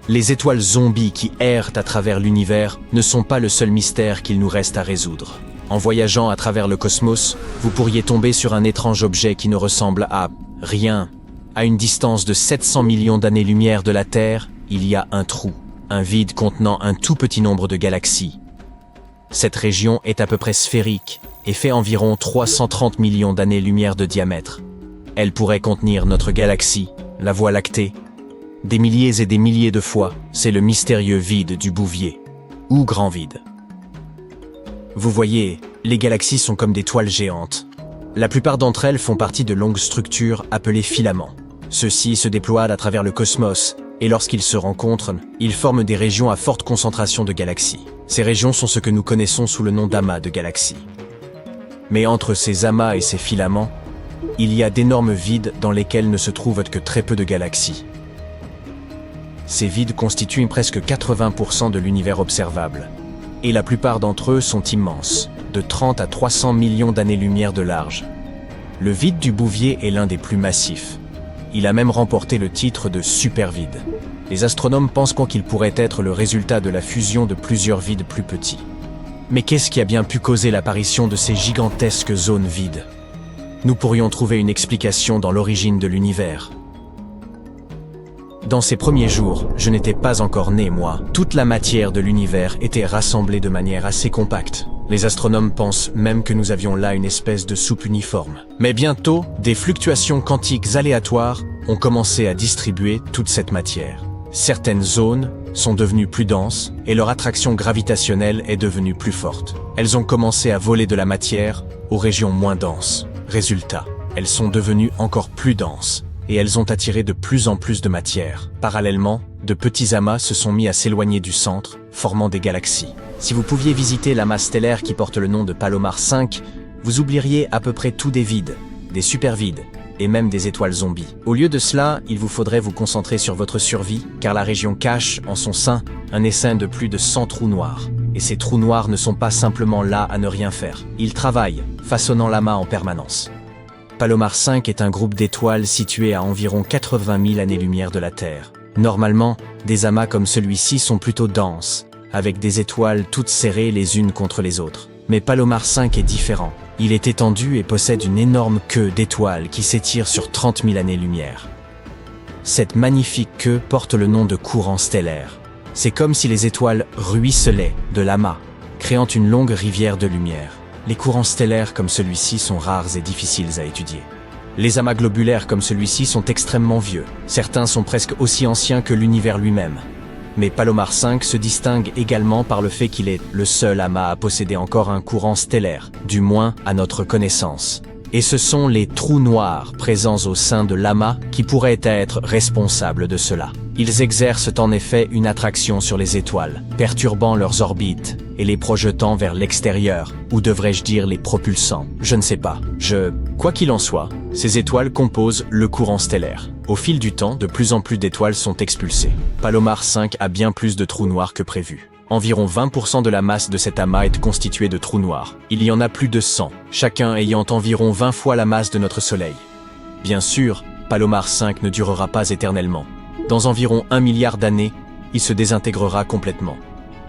Les étoiles zombies qui errent à travers l'univers ne sont pas le seul mystère qu'il nous reste à résoudre. En voyageant à travers le cosmos, vous pourriez tomber sur un étrange objet qui ne ressemble à rien. À une distance de 700 millions d'années-lumière de la Terre, il y a un trou, un vide contenant un tout petit nombre de galaxies. Cette région est à peu près sphérique et fait environ 330 millions d'années-lumière de diamètre. Elle pourrait contenir notre galaxie, la Voie lactée. Des milliers et des milliers de fois, c'est le mystérieux vide du Bouvier, ou grand vide. Vous voyez, les galaxies sont comme des toiles géantes. La plupart d'entre elles font partie de longues structures appelées filaments. Ceux-ci se déploient à travers le cosmos, et lorsqu'ils se rencontrent, ils forment des régions à forte concentration de galaxies. Ces régions sont ce que nous connaissons sous le nom d'amas de galaxies. Mais entre ces amas et ces filaments, il y a d'énormes vides dans lesquels ne se trouvent que très peu de galaxies. Ces vides constituent presque 80% de l'univers observable, et la plupart d'entre eux sont immenses, de 30 à 300 millions d'années-lumière de large. Le vide du Bouvier est l'un des plus massifs. Il a même remporté le titre de supervide. Les astronomes pensent qu'il pourrait être le résultat de la fusion de plusieurs vides plus petits. Mais qu'est-ce qui a bien pu causer l'apparition de ces gigantesques zones vides ? Nous pourrions trouver une explication dans l'origine de l'univers. Dans ces premiers jours, je n'étais pas encore né, moi. Toute la matière de l'univers était rassemblée de manière assez compacte. Les astronomes pensent même que nous avions là une espèce de soupe uniforme. Mais bientôt, des fluctuations quantiques aléatoires ont commencé à distribuer toute cette matière. Certaines zones sont devenues plus denses et leur attraction gravitationnelle est devenue plus forte. Elles ont commencé à voler de la matière aux régions moins denses. Résultat, elles sont devenues encore plus denses et elles ont attiré de plus en plus de matière. Parallèlement, de petits amas se sont mis à s'éloigner du centre, formant des galaxies. Si vous pouviez visiter l'amas stellaire qui porte le nom de Palomar 5, vous oublieriez à peu près tout des vides, des supervides, et même des étoiles zombies. Au lieu de cela, il vous faudrait vous concentrer sur votre survie, car la région cache, en son sein, un essaim de plus de 100 trous noirs. Et ces trous noirs ne sont pas simplement là à ne rien faire. Ils travaillent, façonnant l'amas en permanence. Palomar 5 est un groupe d'étoiles situé à environ 80 000 années-lumière de la Terre. Normalement, des amas comme celui-ci sont plutôt denses, avec des étoiles toutes serrées les unes contre les autres. Mais Palomar 5 est différent. Il est étendu et possède une énorme queue d'étoiles qui s'étire sur 30 000 années-lumière. Cette magnifique queue porte le nom de courant stellaire. C'est comme si les étoiles ruisselaient de l'amas, créant une longue rivière de lumière. Les courants stellaires comme celui-ci sont rares et difficiles à étudier. Les amas globulaires comme celui-ci sont extrêmement vieux. Certains sont presque aussi anciens que l'univers lui-même. Mais Palomar 5 se distingue également par le fait qu'il est le seul amas à posséder encore un courant stellaire, du moins à notre connaissance. Et ce sont les trous noirs présents au sein de l'amas qui pourraient être responsables de cela. Ils exercent en effet une attraction sur les étoiles, perturbant leurs orbites et les projetant vers l'extérieur, ou devrais-je dire les propulsant. Je ne sais pas. Quoi qu'il en soit, ces étoiles composent le courant stellaire. Au fil du temps, de plus en plus d'étoiles sont expulsées. Palomar 5 a bien plus de trous noirs que prévu. Environ 20% de la masse de cet amas est constituée de trous noirs. Il y en a plus de 100, chacun ayant environ 20 fois la masse de notre Soleil. Bien sûr, Palomar 5 ne durera pas éternellement. Dans environ 1 milliard d'années, il se désintégrera complètement.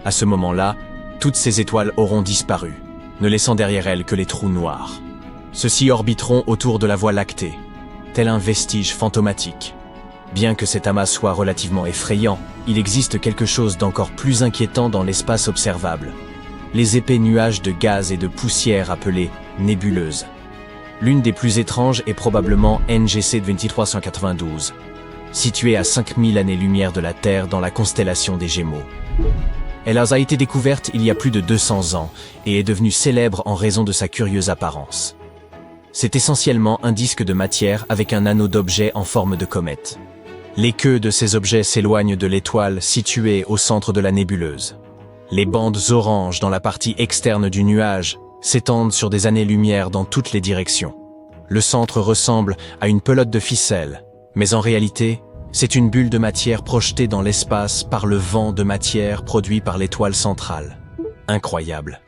À ce moment-là, toutes ces étoiles auront disparu, ne laissant derrière elles que les trous noirs. Ceux-ci orbiteront autour de la Voie lactée, tel un vestige fantomatique. Bien que cet amas soit relativement effrayant, il existe quelque chose d'encore plus inquiétant dans l'espace observable. Les épais nuages de gaz et de poussière appelés nébuleuses. L'une des plus étranges est probablement NGC 2392, située à 5000 années-lumière de la Terre dans la constellation des Gémeaux. Elle a été découverte il y a plus de 200 ans et est devenue célèbre en raison de sa curieuse apparence. C'est essentiellement un disque de matière avec un anneau d'objets en forme de comète. Les queues de ces objets s'éloignent de l'étoile située au centre de la nébuleuse. Les bandes oranges dans la partie externe du nuage s'étendent sur des années-lumière dans toutes les directions. Le centre ressemble à une pelote de ficelle, mais en réalité, c'est une bulle de matière projetée dans l'espace par le vent de matière produit par l'étoile centrale. Incroyable.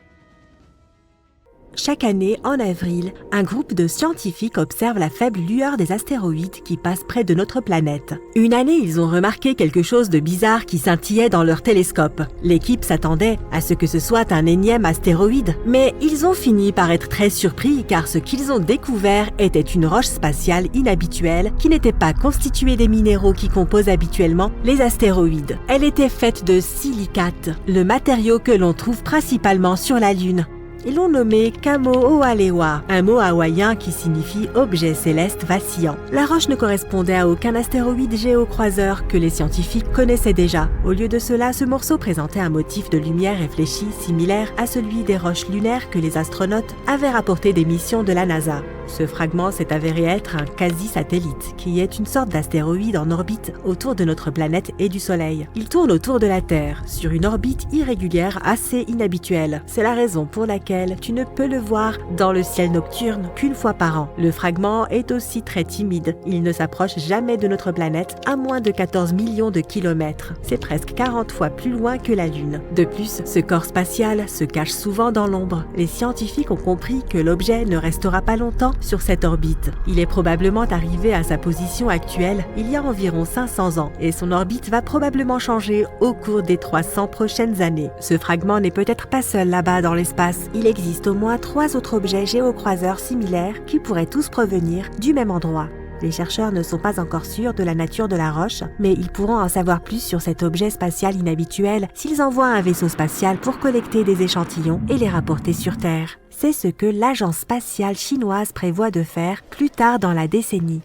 Chaque année, en avril, un groupe de scientifiques observe la faible lueur des astéroïdes qui passent près de notre planète. Une année, ils ont remarqué quelque chose de bizarre qui scintillait dans leur télescope. L'équipe s'attendait à ce que ce soit un énième astéroïde, mais ils ont fini par être très surpris car ce qu'ils ont découvert était une roche spatiale inhabituelle qui n'était pas constituée des minéraux qui composent habituellement les astéroïdes. Elle était faite de silicate, le matériau que l'on trouve principalement sur la Lune. Ils l'ont nommé Kamo'oalewa, un mot hawaïen qui signifie objet céleste vacillant. La roche ne correspondait à aucun astéroïde géocroiseur que les scientifiques connaissaient déjà. Au lieu de cela, ce morceau présentait un motif de lumière réfléchie similaire à celui des roches lunaires que les astronautes avaient rapporté des missions de la NASA. Ce fragment s'est avéré être un quasi-satellite, qui est une sorte d'astéroïde en orbite autour de notre planète et du Soleil. Il tourne autour de la Terre, sur une orbite irrégulière assez inhabituelle. C'est la raison pour laquelle tu ne peux le voir dans le ciel nocturne qu'une fois par an. Le fragment est aussi très timide. Il ne s'approche jamais de notre planète à moins de 14 millions de kilomètres. C'est presque 40 fois plus loin que la Lune. De plus, ce corps spatial se cache souvent dans l'ombre. Les scientifiques ont compris que l'objet ne restera pas longtemps sur cette orbite. Il est probablement arrivé à sa position actuelle il y a environ 500 ans et son orbite va probablement changer au cours des 300 prochaines années. Ce fragment n'est peut-être pas seul là-bas dans l'espace. Il existe au moins 3 autres objets géocroiseurs similaires qui pourraient tous provenir du même endroit. Les chercheurs ne sont pas encore sûrs de la nature de la roche, mais ils pourront en savoir plus sur cet objet spatial inhabituel s'ils envoient un vaisseau spatial pour collecter des échantillons et les rapporter sur Terre. C'est ce que l'agence spatiale chinoise prévoit de faire plus tard dans la décennie.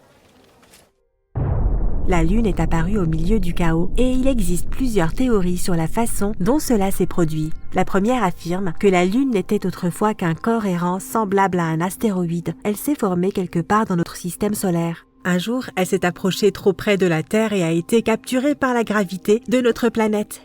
La Lune est apparue au milieu du chaos et il existe plusieurs théories sur la façon dont cela s'est produit. La première affirme que la Lune n'était autrefois qu'un corps errant semblable à un astéroïde. Elle s'est formée quelque part dans notre système solaire. Un jour, elle s'est approchée trop près de la Terre et a été capturée par la gravité de notre planète.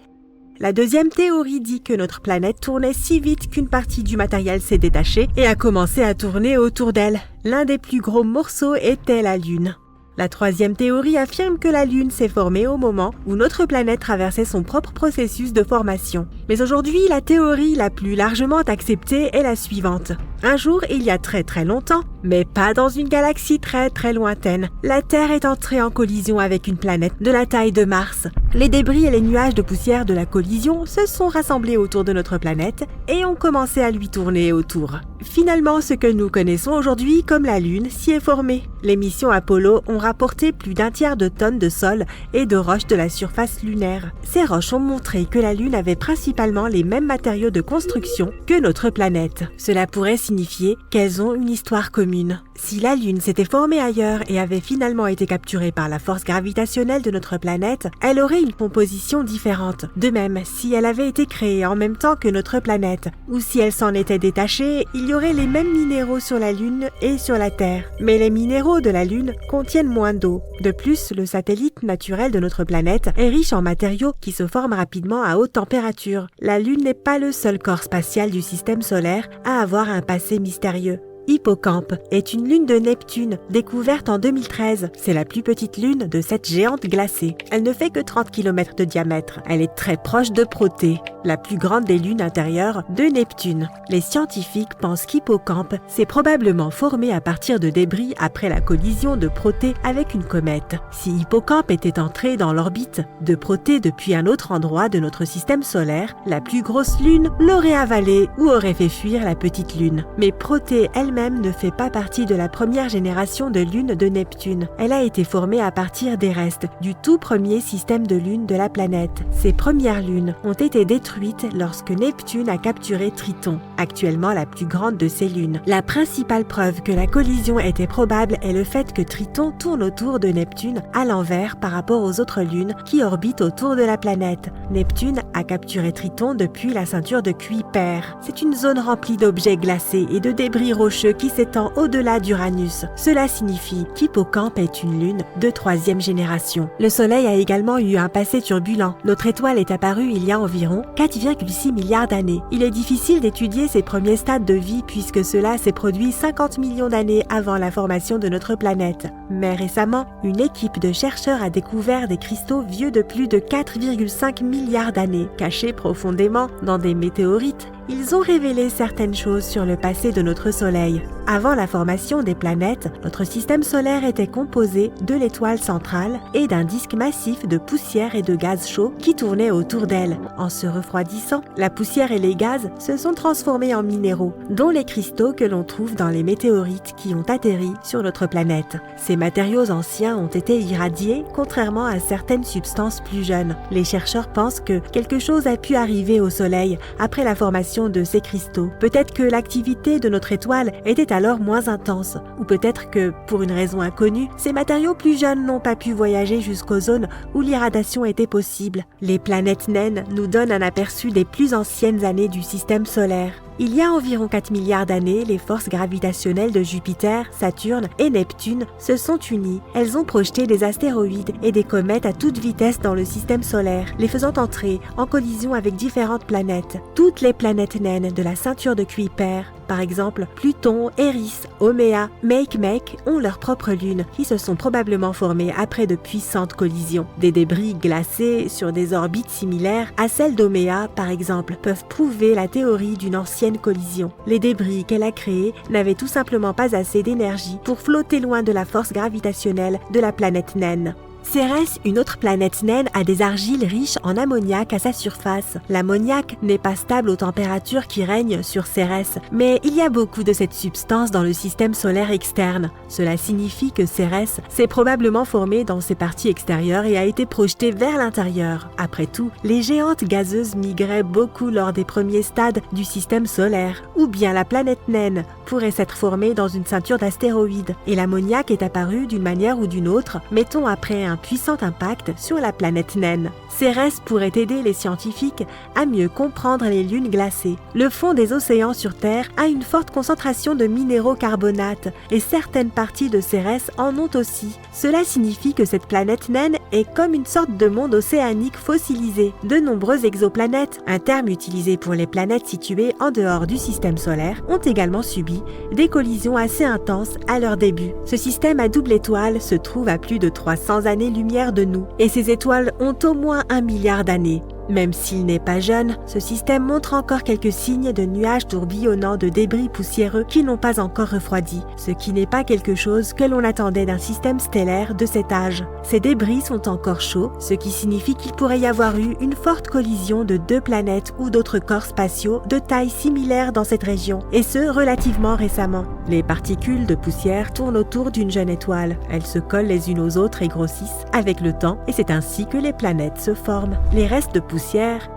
La deuxième théorie dit que notre planète tournait si vite qu'une partie du matériel s'est détachée et a commencé à tourner autour d'elle. L'un des plus gros morceaux était la Lune. La troisième théorie affirme que la Lune s'est formée au moment où notre planète traversait son propre processus de formation. Mais aujourd'hui, la théorie la plus largement acceptée est la suivante. Un jour, il y a très très longtemps, mais pas dans une galaxie très très lointaine, la Terre est entrée en collision avec une planète de la taille de Mars. Les débris et les nuages de poussière de la collision se sont rassemblés autour de notre planète et ont commencé à lui tourner autour. Finalement, ce que nous connaissons aujourd'hui comme la Lune s'y est formé. Les missions Apollo ont rapporté plus d'un tiers de tonnes de sol et de roches de la surface lunaire. Ces roches ont montré que la Lune avait principalement les mêmes matériaux de construction que notre planète. Cela pourrait signifier qu'elles ont une histoire commune. Si la Lune s'était formée ailleurs et avait finalement été capturée par la force gravitationnelle de notre planète, elle aurait une composition différente. De même, si elle avait été créée en même temps que notre planète, ou si elle s'en était détachée, il y aurait les mêmes minéraux sur la Lune et sur la Terre. Mais les minéraux de la Lune contiennent moins d'eau. De plus, le satellite naturel de notre planète est riche en matériaux qui se forment rapidement à haute température. La Lune n'est pas le seul corps spatial du système solaire à avoir un passé mystérieux. Hippocampe est une lune de Neptune découverte en 2013. C'est la plus petite lune de cette géante glacée. Elle ne fait que 30 km de diamètre. Elle est très proche de Protée, la plus grande des lunes intérieures de Neptune. Les scientifiques pensent qu'Hippocampe s'est probablement formé à partir de débris après la collision de Protée avec une comète. Si Hippocampe était entré dans l'orbite de Protée depuis un autre endroit de notre système solaire, la plus grosse lune l'aurait avalé ou aurait fait fuir la petite lune. Mais Protée elle-même ne fait pas partie de la première génération de lunes de Neptune. Elle a été formée à partir des restes du tout premier système de lunes de la planète. Ces premières lunes ont été détruites lorsque Neptune a capturé Triton, actuellement la plus grande de ces lunes. La principale preuve que la collision était probable est le fait que Triton tourne autour de Neptune à l'envers par rapport aux autres lunes qui orbitent autour de la planète. Neptune a capturé Triton depuis la ceinture de Kuiper. C'est une zone remplie d'objets glacés et de débris rocheux qui s'étend au-delà d'Uranus. Cela signifie qu'Hippocampe est une lune de 3e génération. Le Soleil a également eu un passé turbulent. Notre étoile est apparue il y a environ 4,6 milliards d'années. Il est difficile d'étudier ses premiers stades de vie puisque cela s'est produit 50 millions d'années avant la formation de notre planète. Mais récemment, une équipe de chercheurs a découvert des cristaux vieux de plus de 4,5 milliards d'années, cachés profondément dans des météorites. Ils ont révélé certaines choses sur le passé de notre Soleil. Avant la formation des planètes, notre système solaire était composé de l'étoile centrale et d'un disque massif de poussière et de gaz chaud qui tournait autour d'elle. En se refroidissant, la poussière et les gaz se sont transformés en minéraux, dont les cristaux que l'on trouve dans les météorites qui ont atterri sur notre planète. Ces matériaux anciens ont été irradiés, contrairement à certaines substances plus jeunes. Les chercheurs pensent que quelque chose a pu arriver au Soleil après la formation de ces cristaux. Peut-être que l'activité de notre étoile était alors moins intense, ou peut-être que, pour une raison inconnue, ces matériaux plus jeunes n'ont pas pu voyager jusqu'aux zones où l'irradiation était possible. Les planètes naines nous donnent un aperçu des plus anciennes années du système solaire. Il y a environ 4 milliards d'années, les forces gravitationnelles de Jupiter, Saturne et Neptune se sont unies. Elles ont projeté des astéroïdes et des comètes à toute vitesse dans le système solaire, les faisant entrer en collision avec différentes planètes. Toutes les planètes naines de la ceinture de Kuiper, par exemple Pluton, Eris, Oméa, Makemake, ont leur propre lune qui se sont probablement formées après de puissantes collisions. Des débris glacés sur des orbites similaires à celles d'Oméa, par exemple, peuvent prouver la théorie d'une ancienne collision. Les débris qu'elle a créés n'avaient tout simplement pas assez d'énergie pour flotter loin de la force gravitationnelle de la planète naine. Cérès, une autre planète naine, a des argiles riches en ammoniac à sa surface. L'ammoniac n'est pas stable aux températures qui règnent sur Cérès, mais il y a beaucoup de cette substance dans le système solaire externe. Cela signifie que Cérès s'est probablement formé dans ses parties extérieures et a été projeté vers l'intérieur. Après tout, les géantes gazeuses migraient beaucoup lors des premiers stades du système solaire. Ou bien la planète naine pourrait s'être formée dans une ceinture d'astéroïdes, et l'ammoniac est apparu d'une manière ou d'une autre, mettons après un puissant impact sur la planète naine. Cérès pourrait aider les scientifiques à mieux comprendre les lunes glacées. Le fond des océans sur Terre a une forte concentration de minéraux carbonates et certaines parties de Cérès en ont aussi. Cela signifie que cette planète naine est comme une sorte de monde océanique fossilisé. De nombreuses exoplanètes, un terme utilisé pour les planètes situées en dehors du système solaire, ont également subi des collisions assez intenses à leur début. Ce système à double étoile se trouve à plus de 300 années-lumière de nous, et ces étoiles ont au moins 1 milliard d'années. Même s'il n'est pas jeune, ce système montre encore quelques signes de nuages tourbillonnants de débris poussiéreux qui n'ont pas encore refroidi, ce qui n'est pas quelque chose que l'on attendait d'un système stellaire de cet âge. Ces débris sont encore chauds, ce qui signifie qu'il pourrait y avoir eu une forte collision de deux planètes ou d'autres corps spatiaux de taille similaire dans cette région, et ce relativement récemment. Les particules de poussière tournent autour d'une jeune étoile. Elles se collent les unes aux autres et grossissent avec le temps, et c'est ainsi que les planètes se forment. Les restes de poussière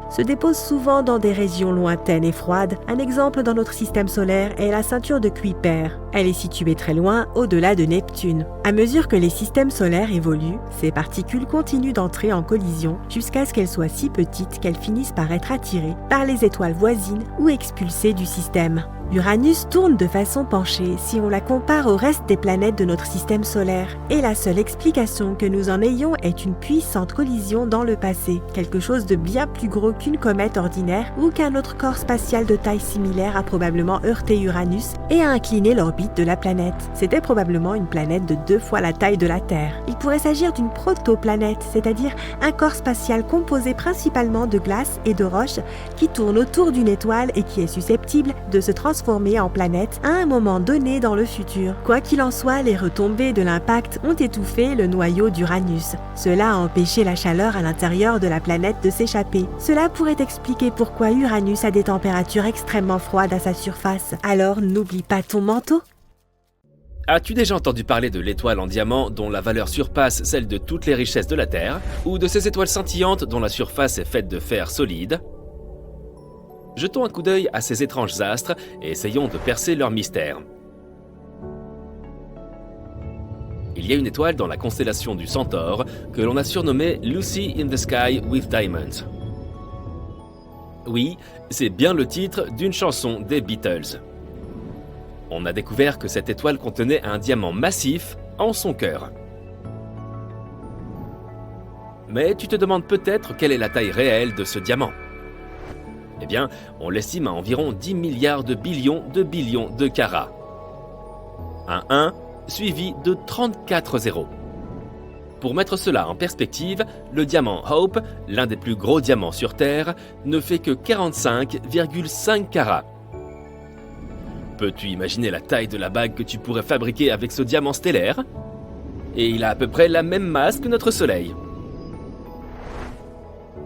se déposent souvent dans des régions lointaines et froides. Un exemple dans notre système solaire est la ceinture de Kuiper. Elle est située très loin, au-delà de Neptune. À mesure que les systèmes solaires évoluent, ces particules continuent d'entrer en collision jusqu'à ce qu'elles soient si petites qu'elles finissent par être attirées par les étoiles voisines ou expulsées du système. Uranus tourne de façon penchée si on la compare au reste des planètes de notre système solaire. Et la seule explication que nous en ayons est une puissante collision dans le passé, quelque chose de bien plus gros qu'une comète ordinaire ou qu'un autre corps spatial de taille similaire a probablement heurté Uranus et a incliné l'orbite de la planète. C'était probablement une planète de 2 fois la taille de la Terre. Il pourrait s'agir d'une protoplanète, c'est-à-dire un corps spatial composé principalement de glace et de roches qui tourne autour d'une étoile et qui est susceptible de se transformer en planète à un moment donné dans le futur. Quoi qu'il en soit, les retombées de l'impact ont étouffé le noyau d'Uranus. Cela a empêché la chaleur à l'intérieur de la planète de s'échapper. Cela pourrait expliquer pourquoi Uranus a des températures extrêmement froides à sa surface. Alors n'oublie pas ton manteau. As-tu déjà entendu parler de l'étoile en diamant dont la valeur surpasse celle de toutes les richesses de la Terre, ou de ces étoiles scintillantes dont la surface est faite de fer solide ? Jetons un coup d'œil à ces étranges astres et essayons de percer leur mystère. Il y a une étoile dans la constellation du Centaure que l'on a surnommée Lucy in the Sky with Diamonds. Oui, c'est bien le titre d'une chanson des Beatles. On a découvert que cette étoile contenait un diamant massif en son cœur. Mais tu te demandes peut-être quelle est la taille réelle de ce diamant. Eh bien, on l'estime à environ 10 milliards de billions de carats. Un 1 suivi de 34 zéros. Pour mettre cela en perspective, le diamant Hope, l'un des plus gros diamants sur Terre, ne fait que 45,5 carats. Peux-tu imaginer la taille de la bague que tu pourrais fabriquer avec ce diamant stellaire ? Et il a à peu près la même masse que notre Soleil.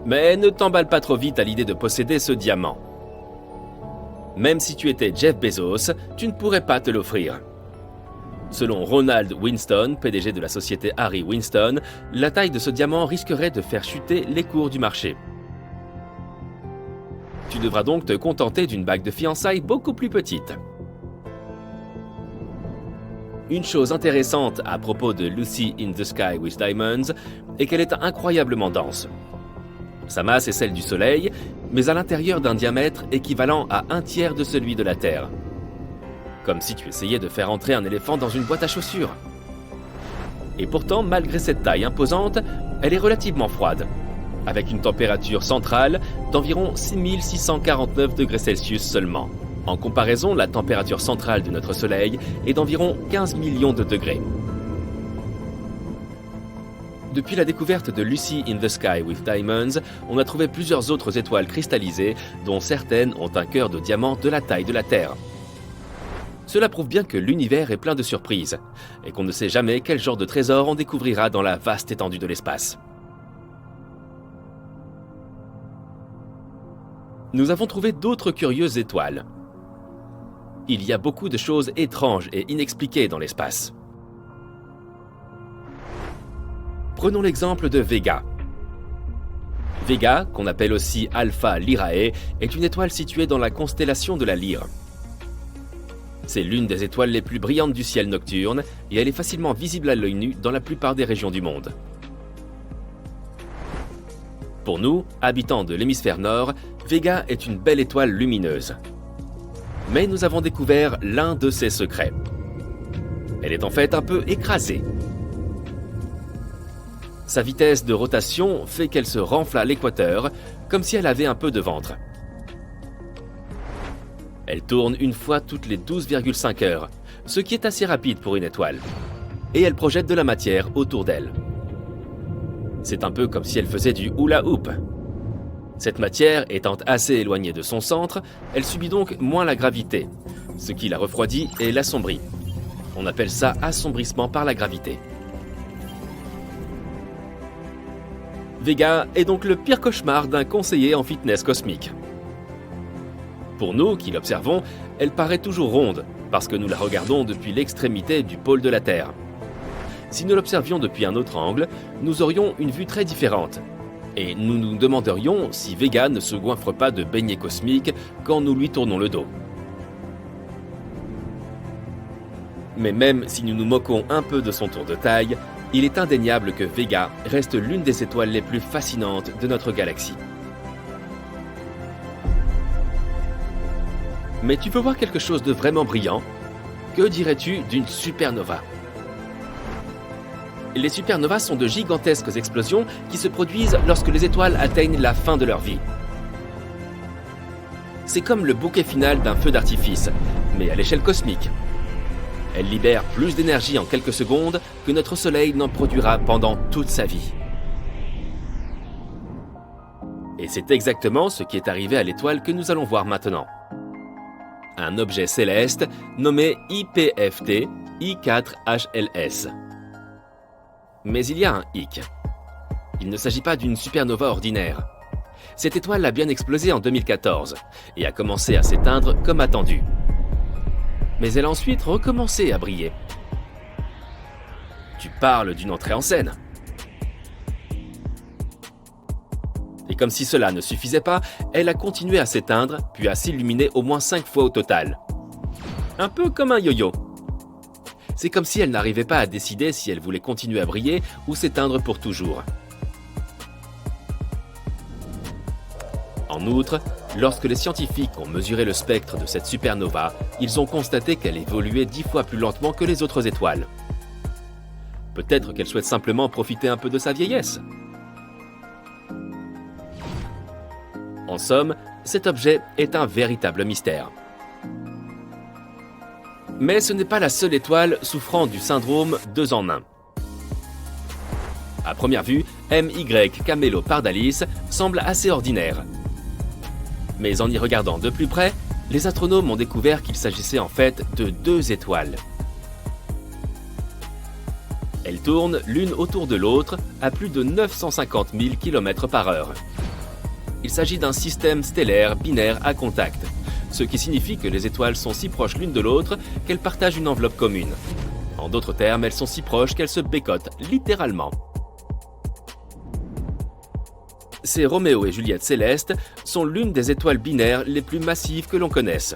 Mais ne t'emballe pas trop vite à l'idée de posséder ce diamant. Même si tu étais Jeff Bezos, tu ne pourrais pas te l'offrir. Selon Ronald Winston, PDG de la société Harry Winston, la taille de ce diamant risquerait de faire chuter les cours du marché. Tu devras donc te contenter d'une bague de fiançailles beaucoup plus petite. Une chose intéressante à propos de Lucy in the Sky with Diamonds est qu'elle est incroyablement dense. Sa masse est celle du Soleil, mais à l'intérieur d'un diamètre équivalent à 1/3 de celui de la Terre. Comme si tu essayais de faire entrer un éléphant dans une boîte à chaussures. Et pourtant, malgré cette taille imposante, elle est relativement froide, avec une température centrale d'environ 6649 degrés Celsius seulement. En comparaison, la température centrale de notre Soleil est d'environ 15 millions de degrés. Depuis la découverte de Lucy in the Sky with Diamonds, on a trouvé plusieurs autres étoiles cristallisées, dont certaines ont un cœur de diamant de la taille de la Terre. Cela prouve bien que l'univers est plein de surprises, et qu'on ne sait jamais quel genre de trésor on découvrira dans la vaste étendue de l'espace. Nous avons trouvé d'autres curieuses étoiles. Il y a beaucoup de choses étranges et inexpliquées dans l'espace. Prenons l'exemple de Vega. Vega, qu'on appelle aussi Alpha Lyrae, est une étoile située dans la constellation de la Lyre. C'est l'une des étoiles les plus brillantes du ciel nocturne et elle est facilement visible à l'œil nu dans la plupart des régions du monde. Pour nous, habitants de l'hémisphère nord, Vega est une belle étoile lumineuse. Mais nous avons découvert l'un de ses secrets. Elle est en fait un peu écrasée. Sa vitesse de rotation fait qu'elle se renfle à l'équateur, comme si elle avait un peu de ventre. Elle tourne une fois toutes les 12,5 heures, ce qui est assez rapide pour une étoile. Et elle projette de la matière autour d'elle. C'est un peu comme si elle faisait du hula hoop. Cette matière étant assez éloignée de son centre, elle subit donc moins la gravité, ce qui la refroidit et l'assombrit. On appelle ça assombrissement par la gravité. Vega est donc le pire cauchemar d'un conseiller en fitness cosmique. Pour nous qui l'observons, elle paraît toujours ronde, parce que nous la regardons depuis l'extrémité du pôle de la Terre. Si nous l'observions depuis un autre angle, nous aurions une vue très différente. Et nous nous demanderions si Vega ne se goinfre pas de beignets cosmiques quand nous lui tournons le dos. Mais même si nous nous moquons un peu de son tour de taille, il est indéniable que Vega reste l'une des étoiles les plus fascinantes de notre galaxie. Mais tu veux voir quelque chose de vraiment brillant? Que dirais-tu d'une supernova? Les supernovas sont de gigantesques explosions qui se produisent lorsque les étoiles atteignent la fin de leur vie. C'est comme le bouquet final d'un feu d'artifice, mais à l'échelle cosmique. Elle libère plus d'énergie en quelques secondes que notre Soleil n'en produira pendant toute sa vie. Et c'est exactement ce qui est arrivé à l'étoile que nous allons voir maintenant. Un objet céleste nommé IPFT I4HLS. Mais il y a un hic. Il ne s'agit pas d'une supernova ordinaire. Cette étoile a bien explosé en 2014 et a commencé à s'éteindre comme attendu. Mais elle a ensuite recommencé à briller. Tu parles d'une entrée en scène. Et comme si cela ne suffisait pas, elle a continué à s'éteindre, puis à s'illuminer au moins 5 fois au total. Un peu comme un yo-yo. C'est comme si elle n'arrivait pas à décider si elle voulait continuer à briller ou s'éteindre pour toujours. En outre, lorsque les scientifiques ont mesuré le spectre de cette supernova, ils ont constaté qu'elle évoluait 10 fois plus lentement que les autres étoiles. Peut-être qu'elle souhaite simplement profiter un peu de sa vieillesse. En somme, cet objet est un véritable mystère. Mais ce n'est pas la seule étoile souffrant du syndrome 2 en 1. À première vue, MY Camelopardalis semble assez ordinaire. Mais en y regardant de plus près, les astronomes ont découvert qu'il s'agissait en fait de 2 étoiles. Elles tournent l'une autour de l'autre à plus de 950 000 km/h. Il s'agit d'un système stellaire binaire à contact, ce qui signifie que les étoiles sont si proches l'une de l'autre qu'elles partagent une enveloppe commune. En d'autres termes, elles sont si proches qu'elles se bécotent, littéralement. Ces Roméo et Juliette célestes sont l'une des étoiles binaires les plus massives que l'on connaisse.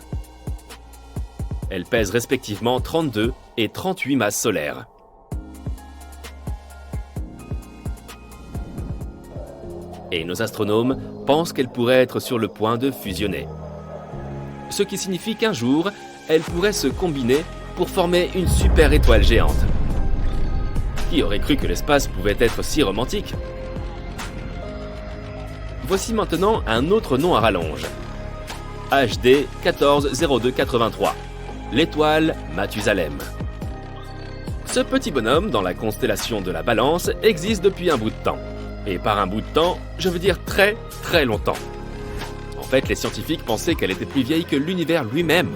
Elles pèsent respectivement 32 et 38 masses solaires. Et nos astronomes pensent qu'elles pourraient être sur le point de fusionner. Ce qui signifie qu'un jour, elles pourraient se combiner pour former une super étoile géante. Qui aurait cru que l'espace pouvait être si romantique? Voici maintenant un autre nom à rallonge. HD 140283, l'étoile Mathusalem. Ce petit bonhomme dans la constellation de la Balance existe depuis un bout de temps. Et par un bout de temps, je veux dire très très longtemps. En fait, les scientifiques pensaient qu'elle était plus vieille que l'univers lui-même.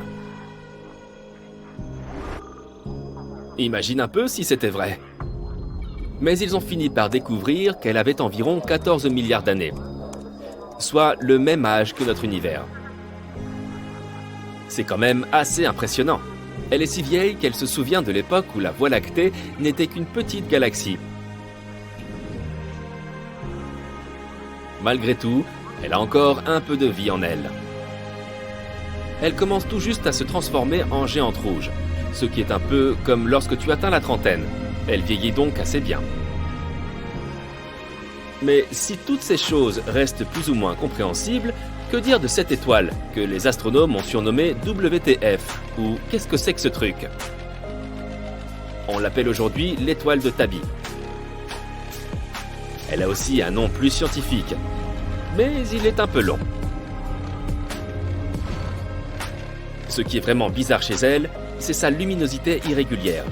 Imagine un peu si c'était vrai. Mais ils ont fini par découvrir qu'elle avait environ 14 milliards d'années, soit le même âge que notre univers. C'est quand même assez impressionnant. Elle est si vieille qu'elle se souvient de l'époque où la Voie lactée n'était qu'une petite galaxie. Malgré tout, elle a encore un peu de vie en elle. Elle commence tout juste à se transformer en géante rouge, ce qui est un peu comme lorsque tu atteins la trentaine. Elle vieillit donc assez bien. Mais si toutes ces choses restent plus ou moins compréhensibles, que dire de cette étoile que les astronomes ont surnommée WTF, ou qu'est-ce que c'est que ce truc? On l'appelle aujourd'hui l'étoile de Tabi. Elle a aussi un nom plus scientifique, mais il est un peu long. Ce qui est vraiment bizarre chez elle, c'est sa luminosité irrégulière.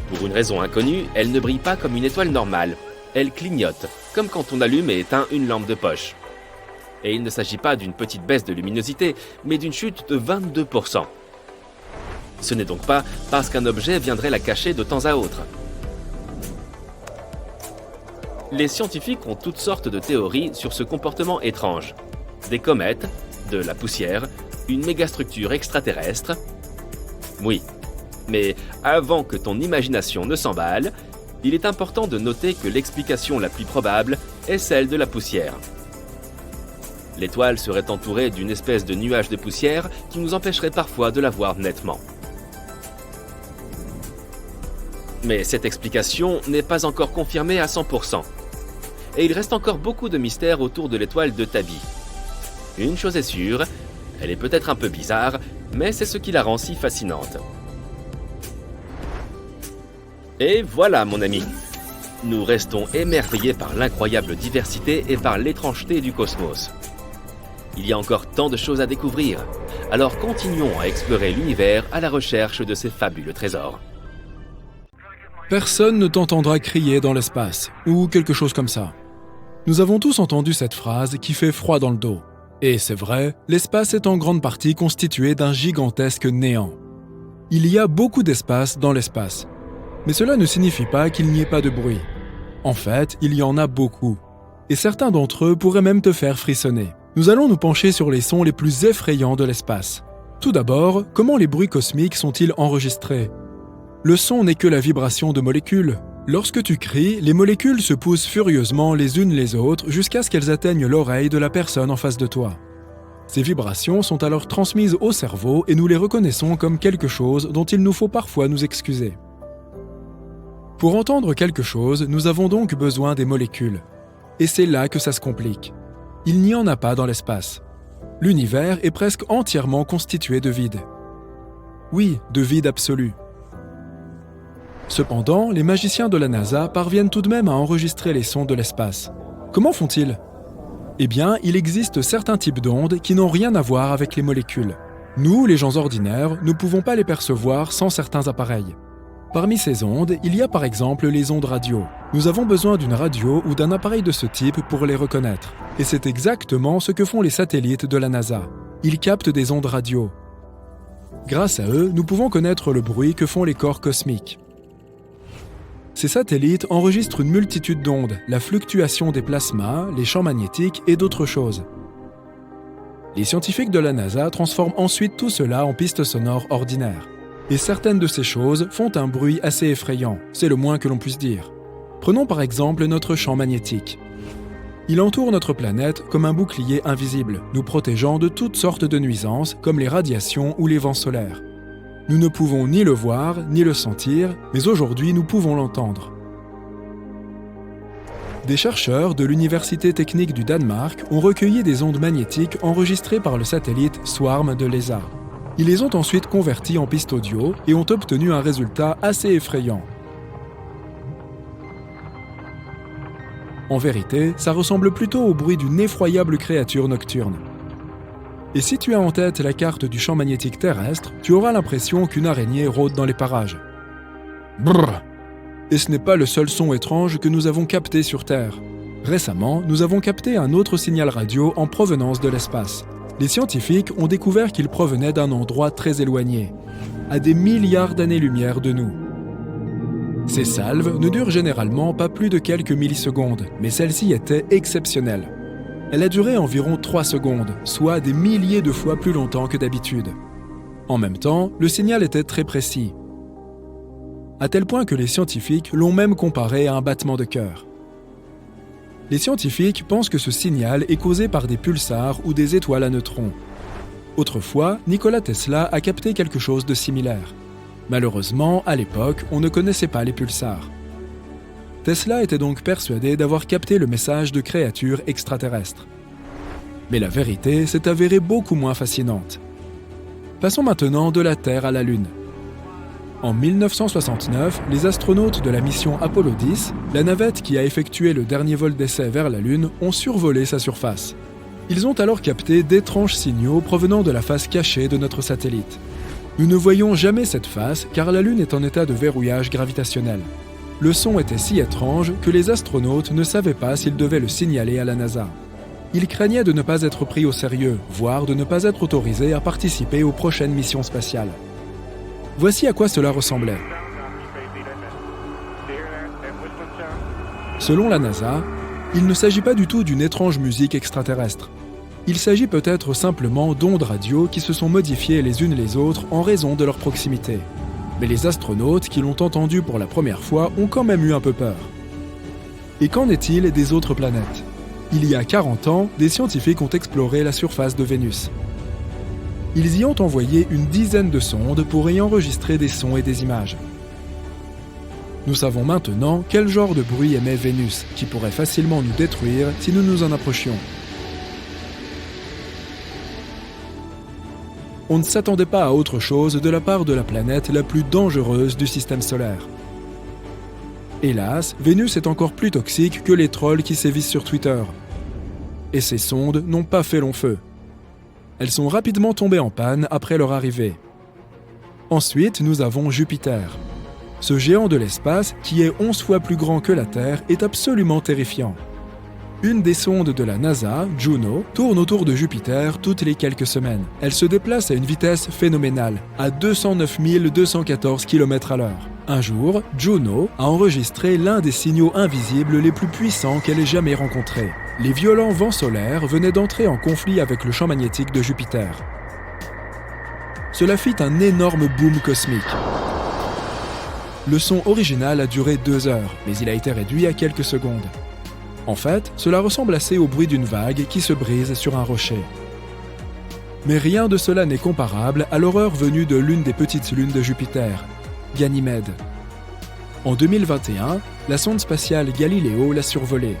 Pour une raison inconnue, elle ne brille pas comme une étoile normale. Elle clignote, comme quand on allume et éteint une lampe de poche. Et il ne s'agit pas d'une petite baisse de luminosité, mais d'une chute de 22%. Ce n'est donc pas parce qu'un objet viendrait la cacher de temps à autre. Les scientifiques ont toutes sortes de théories sur ce comportement étrange. Des comètes, de la poussière, une mégastructure extraterrestre. Oui, mais avant que ton imagination ne s'emballe, il est important de noter que l'explication la plus probable est celle de la poussière. L'étoile serait entourée d'une espèce de nuage de poussière qui nous empêcherait parfois de la voir nettement. Mais cette explication n'est pas encore confirmée à 100%. Et il reste encore beaucoup de mystères autour de l'étoile de Tabi. Une chose est sûre, elle est peut-être un peu bizarre, mais c'est ce qui la rend si fascinante. Et voilà, mon ami. Nous restons émerveillés par l'incroyable diversité et par l'étrangeté du cosmos. Il y a encore tant de choses à découvrir, alors continuons à explorer l'univers à la recherche de ces fabuleux trésors. Personne ne t'entendra crier dans l'espace, ou quelque chose comme ça. Nous avons tous entendu cette phrase qui fait froid dans le dos. Et c'est vrai, l'espace est en grande partie constitué d'un gigantesque néant. Il y a beaucoup d'espace dans l'espace. Mais cela ne signifie pas qu'il n'y ait pas de bruit. En fait, il y en a beaucoup. Et certains d'entre eux pourraient même te faire frissonner. Nous allons nous pencher sur les sons les plus effrayants de l'espace. Tout d'abord, comment les bruits cosmiques sont-ils enregistrés ? Le son n'est que la vibration de molécules. Lorsque tu cries, les molécules se poussent furieusement les unes les autres jusqu'à ce qu'elles atteignent l'oreille de la personne en face de toi. Ces vibrations sont alors transmises au cerveau et nous les reconnaissons comme quelque chose dont il nous faut parfois nous excuser. Pour entendre quelque chose, nous avons donc besoin des molécules. Et c'est là que ça se complique. Il n'y en a pas dans l'espace. L'univers est presque entièrement constitué de vide. Oui, de vide absolu. Cependant, les magiciens de la NASA parviennent tout de même à enregistrer les sons de l'espace. Comment font-ils ? Eh bien, il existe certains types d'ondes qui n'ont rien à voir avec les molécules. Nous, les gens ordinaires, ne pouvons pas les percevoir sans certains appareils. Parmi ces ondes, il y a par exemple les ondes radio. Nous avons besoin d'une radio ou d'un appareil de ce type pour les reconnaître. Et c'est exactement ce que font les satellites de la NASA. Ils captent des ondes radio. Grâce à eux, nous pouvons connaître le bruit que font les corps cosmiques. Ces satellites enregistrent une multitude d'ondes, la fluctuation des plasmas, les champs magnétiques et d'autres choses. Les scientifiques de la NASA transforment ensuite tout cela en pistes sonores ordinaires. Et certaines de ces choses font un bruit assez effrayant, c'est le moins que l'on puisse dire. Prenons par exemple notre champ magnétique. Il entoure notre planète comme un bouclier invisible, nous protégeant de toutes sortes de nuisances comme les radiations ou les vents solaires. Nous ne pouvons ni le voir, ni le sentir, mais aujourd'hui nous pouvons l'entendre. Des chercheurs de l'Université technique du Danemark ont recueilli des ondes magnétiques enregistrées par le satellite Swarm de l'ESA. Ils les ont ensuite converties en pistes audio et ont obtenu un résultat assez effrayant. En vérité, ça ressemble plutôt au bruit d'une effroyable créature nocturne. Et si tu as en tête la carte du champ magnétique terrestre, tu auras l'impression qu'une araignée rôde dans les parages. Brrr! Et ce n'est pas le seul son étrange que nous avons capté sur Terre. Récemment, nous avons capté un autre signal radio en provenance de l'espace. Les scientifiques ont découvert qu'il provenait d'un endroit très éloigné, à des milliards d'années-lumière de nous. Ces salves ne durent généralement pas plus de quelques millisecondes, mais celle-ci était exceptionnelle. Elle a duré environ 3 secondes, soit des milliers de fois plus longtemps que d'habitude. En même temps, le signal était très précis, à tel point que les scientifiques l'ont même comparé à un battement de cœur. Les scientifiques pensent que ce signal est causé par des pulsars ou des étoiles à neutrons. Autrefois, Nikola Tesla a capté quelque chose de similaire. Malheureusement, à l'époque, on ne connaissait pas les pulsars. Tesla était donc persuadé d'avoir capté le message de créatures extraterrestres. Mais la vérité s'est avérée beaucoup moins fascinante. Passons maintenant de la Terre à la Lune. En 1969, les astronautes de la mission Apollo 10, la navette qui a effectué le dernier vol d'essai vers la Lune, ont survolé sa surface. Ils ont alors capté d'étranges signaux provenant de la face cachée de notre satellite. Nous ne voyons jamais cette face car la Lune est en état de verrouillage gravitationnel. Le son était si étrange que les astronautes ne savaient pas s'ils devaient le signaler à la NASA. ils craignaient de ne pas être pris au sérieux, voire de ne pas être autorisés à participer aux prochaines missions spatiales. Voici à quoi cela ressemblait. Selon la NASA, il ne s'agit pas du tout d'une étrange musique extraterrestre. Il s'agit peut-être simplement d'ondes radio qui se sont modifiées les unes les autres en raison de leur proximité. Mais les astronautes qui l'ont entendu pour la première fois ont quand même eu un peu peur. Et qu'en est-il des autres planètes ? Il y a 40 ans, des scientifiques ont exploré la surface de Vénus. Ils y ont envoyé une dizaine de sondes pour y enregistrer des sons et des images. Nous savons maintenant quel genre de bruit émet Vénus, qui pourrait facilement nous détruire si nous nous en approchions. On ne s'attendait pas à autre chose de la part de la planète la plus dangereuse du système solaire. Hélas, Vénus est encore plus toxique que les trolls qui sévissent sur Twitter. Et ces sondes n'ont pas fait long feu. Elles sont rapidement tombées en panne après leur arrivée. Ensuite, nous avons Jupiter. Ce géant de l'espace, qui est 11 fois plus grand que la Terre, est absolument terrifiant. Une des sondes de la NASA, Juno, tourne autour de Jupiter toutes les quelques semaines. Elle se déplace à une vitesse phénoménale, à 209 214 km/h. Un jour, Juno a enregistré l'un des signaux invisibles les plus puissants qu'elle ait jamais rencontrés. Les violents vents solaires venaient d'entrer en conflit avec le champ magnétique de Jupiter. Cela fit un énorme boom cosmique. Le son original a duré 2 heures, mais il a été réduit à quelques secondes. En fait, cela ressemble assez au bruit d'une vague qui se brise sur un rocher. Mais rien de cela n'est comparable à l'horreur venue de l'une des petites lunes de Jupiter, Ganymède. En 2021, la sonde spatiale Galileo l'a survolée.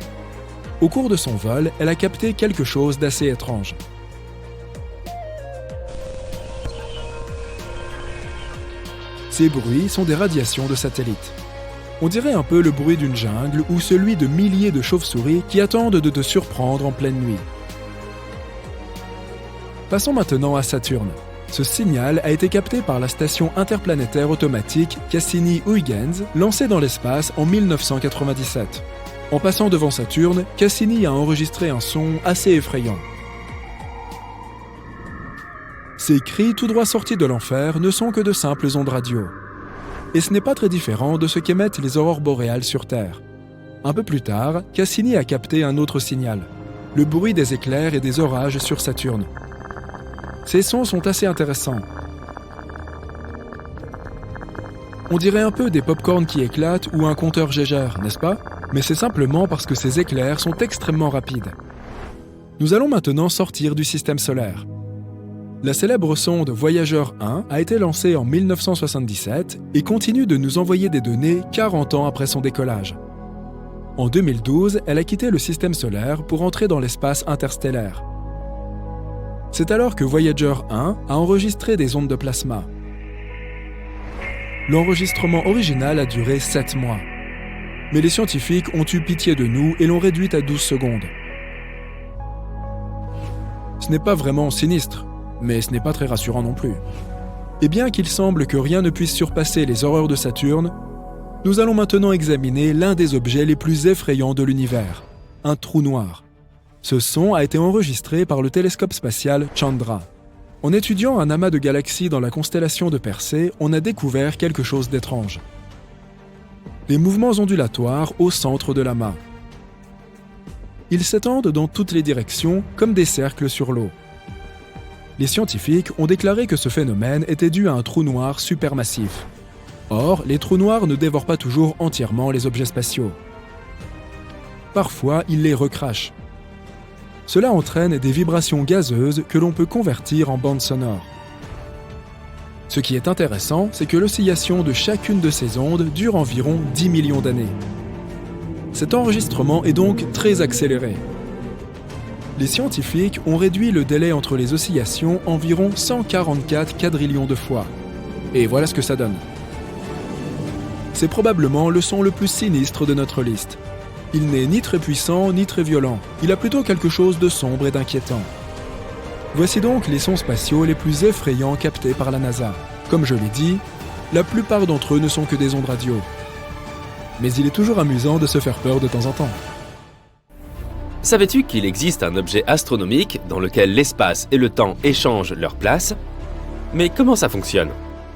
Au cours de son vol, elle a capté quelque chose d'assez étrange. Ces bruits sont des radiations de satellites. On dirait un peu le bruit d'une jungle ou celui de milliers de chauves-souris qui attendent de te surprendre en pleine nuit. Passons maintenant à Saturne. Ce signal a été capté par la station interplanétaire automatique Cassini-Huygens, lancée dans l'espace en 1997. En passant devant Saturne, Cassini a enregistré un son assez effrayant. Ces cris tout droit sortis de l'enfer ne sont que de simples ondes radio. Et ce n'est pas très différent de ce qu'émettent les aurores boréales sur Terre. Un peu plus tard, Cassini a capté un autre signal, le bruit des éclairs et des orages sur Saturne. Ces sons sont assez intéressants. On dirait un peu des pop-corns qui éclatent ou un compteur Geiger, n'est-ce pas ? Mais c'est simplement parce que ces éclairs sont extrêmement rapides. Nous allons maintenant sortir du système solaire. La célèbre sonde Voyager 1 a été lancée en 1977 et continue de nous envoyer des données 40 ans après son décollage. En 2012, elle a quitté le système solaire pour entrer dans l'espace interstellaire. C'est alors que Voyager 1 a enregistré des ondes de plasma. L'enregistrement original a duré 7 mois. Mais les scientifiques ont eu pitié de nous et l'ont réduite à 12 secondes. Ce n'est pas vraiment sinistre, mais ce n'est pas très rassurant non plus. Et bien qu'il semble que rien ne puisse surpasser les horreurs de Saturne, nous allons maintenant examiner l'un des objets les plus effrayants de l'univers, un trou noir. Ce son a été enregistré par le télescope spatial Chandra. En étudiant un amas de galaxies dans la constellation de Persée, on a découvert quelque chose d'étrange. Des mouvements ondulatoires au centre de l'amas. Ils s'étendent dans toutes les directions comme des cercles sur l'eau. Les scientifiques ont déclaré que ce phénomène était dû à un trou noir supermassif. Or, les trous noirs ne dévorent pas toujours entièrement les objets spatiaux. Parfois, ils les recrachent. Cela entraîne des vibrations gazeuses que l'on peut convertir en bandes sonores. Ce qui est intéressant, c'est que l'oscillation de chacune de ces ondes dure environ 10 millions d'années. Cet enregistrement est donc très accéléré. Les scientifiques ont réduit le délai entre les oscillations environ 144 quadrillions de fois. Et voilà ce que ça donne. C'est probablement le son le plus sinistre de notre liste. Il n'est ni très puissant ni très violent. Il a plutôt quelque chose de sombre et d'inquiétant. Voici donc les sons spatiaux les plus effrayants captés par la NASA. Comme je l'ai dit, la plupart d'entre eux ne sont que des ondes radio. Mais il est toujours amusant de se faire peur de temps en temps. Savais-tu qu'il existe un objet astronomique dans lequel l'espace et le temps échangent leur place? Mais comment ça fonctionne?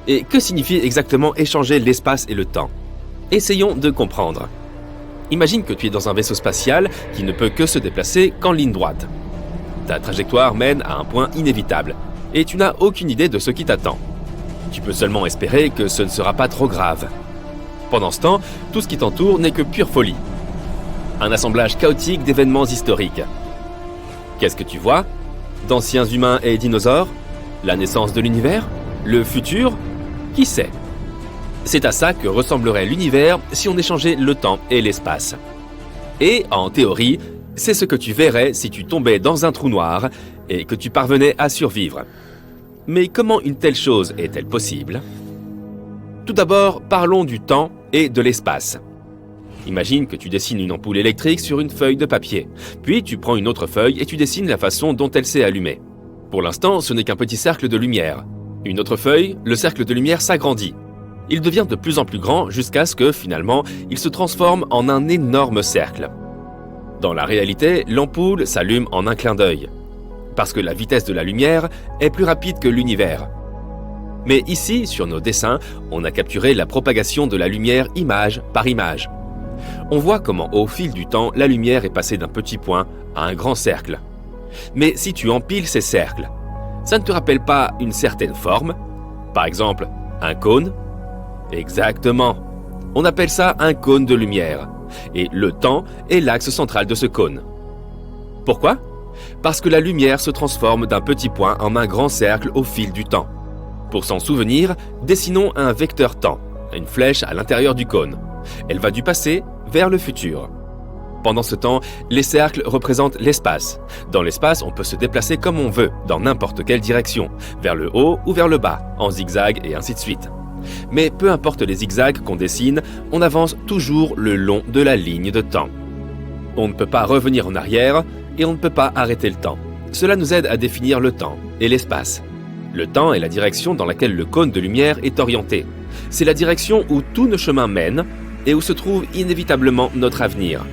Et que signifie exactement échanger l'espace et le temps? Essayons de comprendre. Imagine que tu es dans un vaisseau spatial qui ne peut que se déplacer qu'en ligne droite. Ta trajectoire mène à un point inévitable, et tu n'as aucune idée de ce qui t'attend. Tu peux seulement espérer que ce ne sera pas trop grave. Pendant ce temps, tout ce qui t'entoure n'est que pure folie. Un assemblage chaotique d'événements historiques. Qu'est-ce que tu vois? D'anciens humains et dinosaures? La naissance de l'univers? Le futur? Qui sait? C'est à ça que ressemblerait l'univers si on échangeait le temps et l'espace. Et, en théorie, c'est ce que tu verrais si tu tombais dans un trou noir et que tu parvenais à survivre. Mais comment une telle chose est-elle possible? Tout d'abord, parlons du temps et de l'espace. Imagine que tu dessines une ampoule électrique sur une feuille de papier. Puis tu prends une autre feuille et tu dessines la façon dont elle s'est allumée. Pour l'instant, ce n'est qu'un petit cercle de lumière. Une autre feuille, le cercle de lumière s'agrandit. Il devient de plus en plus grand jusqu'à ce que, finalement, il se transforme en un énorme cercle. Dans la réalité, l'ampoule s'allume en un clin d'œil. Parce que la vitesse de la lumière est plus rapide que l'univers. Mais ici, sur nos dessins, on a capturé la propagation de la lumière image par image. On voit comment, au fil du temps, la lumière est passée d'un petit point à un grand cercle. Mais si tu empiles ces cercles, ça ne te rappelle pas une certaine forme? Par exemple, un cône? Exactement. On appelle ça un cône de lumière. Et le temps est l'axe central de ce cône. Pourquoi? Parce que la lumière se transforme d'un petit point en un grand cercle au fil du temps. Pour s'en souvenir, dessinons un vecteur temps, une flèche à l'intérieur du cône. Elle va du passé vers le futur. Pendant ce temps, les cercles représentent l'espace. Dans l'espace, on peut se déplacer comme on veut, dans n'importe quelle direction, vers le haut ou vers le bas, en zigzag et ainsi de suite. Mais peu importe les zigzags qu'on dessine, on avance toujours le long de la ligne de temps. On ne peut pas revenir en arrière et on ne peut pas arrêter le temps. Cela nous aide à définir le temps et l'espace. Le temps est la direction dans laquelle le cône de lumière est orienté. C'est la direction où tous nos chemins mènent et où se trouve inévitablement notre avenir.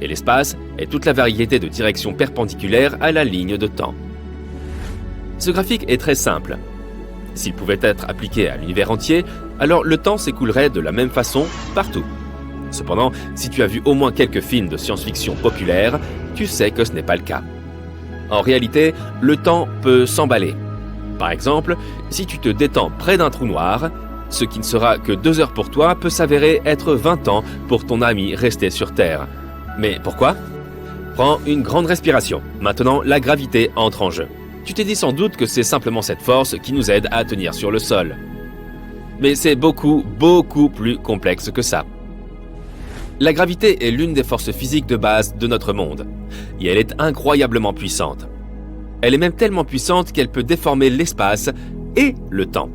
Et l'espace est toute la variété de directions perpendiculaires à la ligne de temps. Ce graphique est très simple. S'il pouvait être appliqué à l'univers entier, alors le temps s'écoulerait de la même façon partout. Cependant, si tu as vu au moins quelques films de science-fiction populaires, tu sais que ce n'est pas le cas. En réalité, le temps peut s'emballer. Par exemple, si tu te détends près d'un trou noir, ce qui ne sera que 2 heures pour toi peut s'avérer être 20 ans pour ton ami resté sur Terre. Mais pourquoi? Prends une grande respiration. Maintenant, la gravité entre en jeu. Tu t'es dit sans doute que c'est simplement cette force qui nous aide à tenir sur le sol. Mais c'est beaucoup plus complexe que ça. La gravité est l'une des forces physiques de base de notre monde. Et elle est incroyablement puissante. Elle est même tellement puissante qu'elle peut déformer l'espace et le temps.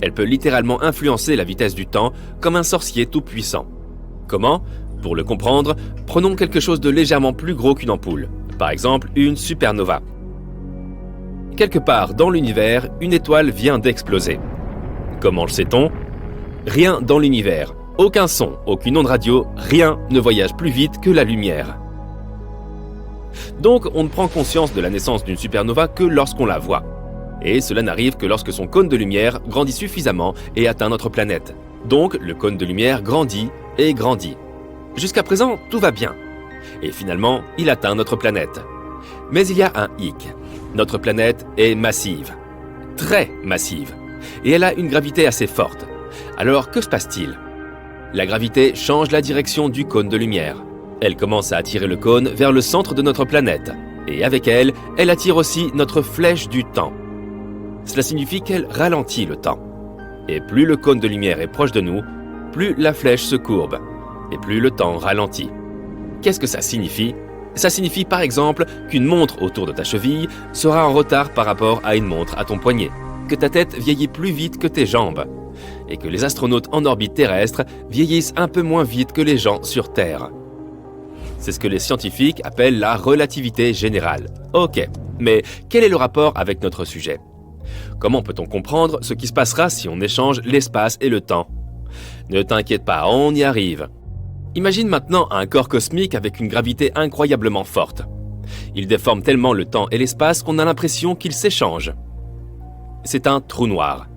Elle peut littéralement influencer la vitesse du temps comme un sorcier tout-puissant. Comment? Pour le comprendre, prenons quelque chose de légèrement plus gros qu'une ampoule. Par exemple, une supernova. Quelque part dans l'univers, une étoile vient d'exploser. Comment le sait-on? Rien dans l'univers, aucun son, aucune onde radio, rien ne voyage plus vite que la lumière. Donc on ne prend conscience de la naissance d'une supernova que lorsqu'on la voit. Et cela n'arrive que lorsque son cône de lumière grandit suffisamment et atteint notre planète. Donc le cône de lumière grandit et grandit. Jusqu'à présent, tout va bien. Et finalement, il atteint notre planète. Mais il y a un hic. Notre planète est massive. Très massive. Et elle a une gravité assez forte. Alors, que se passe-t-il? La gravité change la direction du cône de lumière. Elle commence à attirer le cône vers le centre de notre planète. Et avec elle, elle attire aussi notre flèche du temps. Cela signifie qu'elle ralentit le temps. Et plus le cône de lumière est proche de nous, plus la flèche se courbe. Et plus le temps ralentit. Qu'est-ce que ça signifie? Ça signifie par exemple qu'une montre autour de ta cheville sera en retard par rapport à une montre à ton poignet, que ta tête vieillit plus vite que tes jambes, et que les astronautes en orbite terrestre vieillissent un peu moins vite que les gens sur Terre. C'est ce que les scientifiques appellent la relativité générale. Ok, mais quel est le rapport avec notre sujet? Comment peut-on comprendre ce qui se passera si on échange l'espace et le temps? Ne t'inquiète pas, on y arrive. Imagine maintenant un corps cosmique avec une gravité incroyablement forte. Il déforme tellement le temps et l'espace qu'on a l'impression qu'ils s'échangent. C'est un trou noir.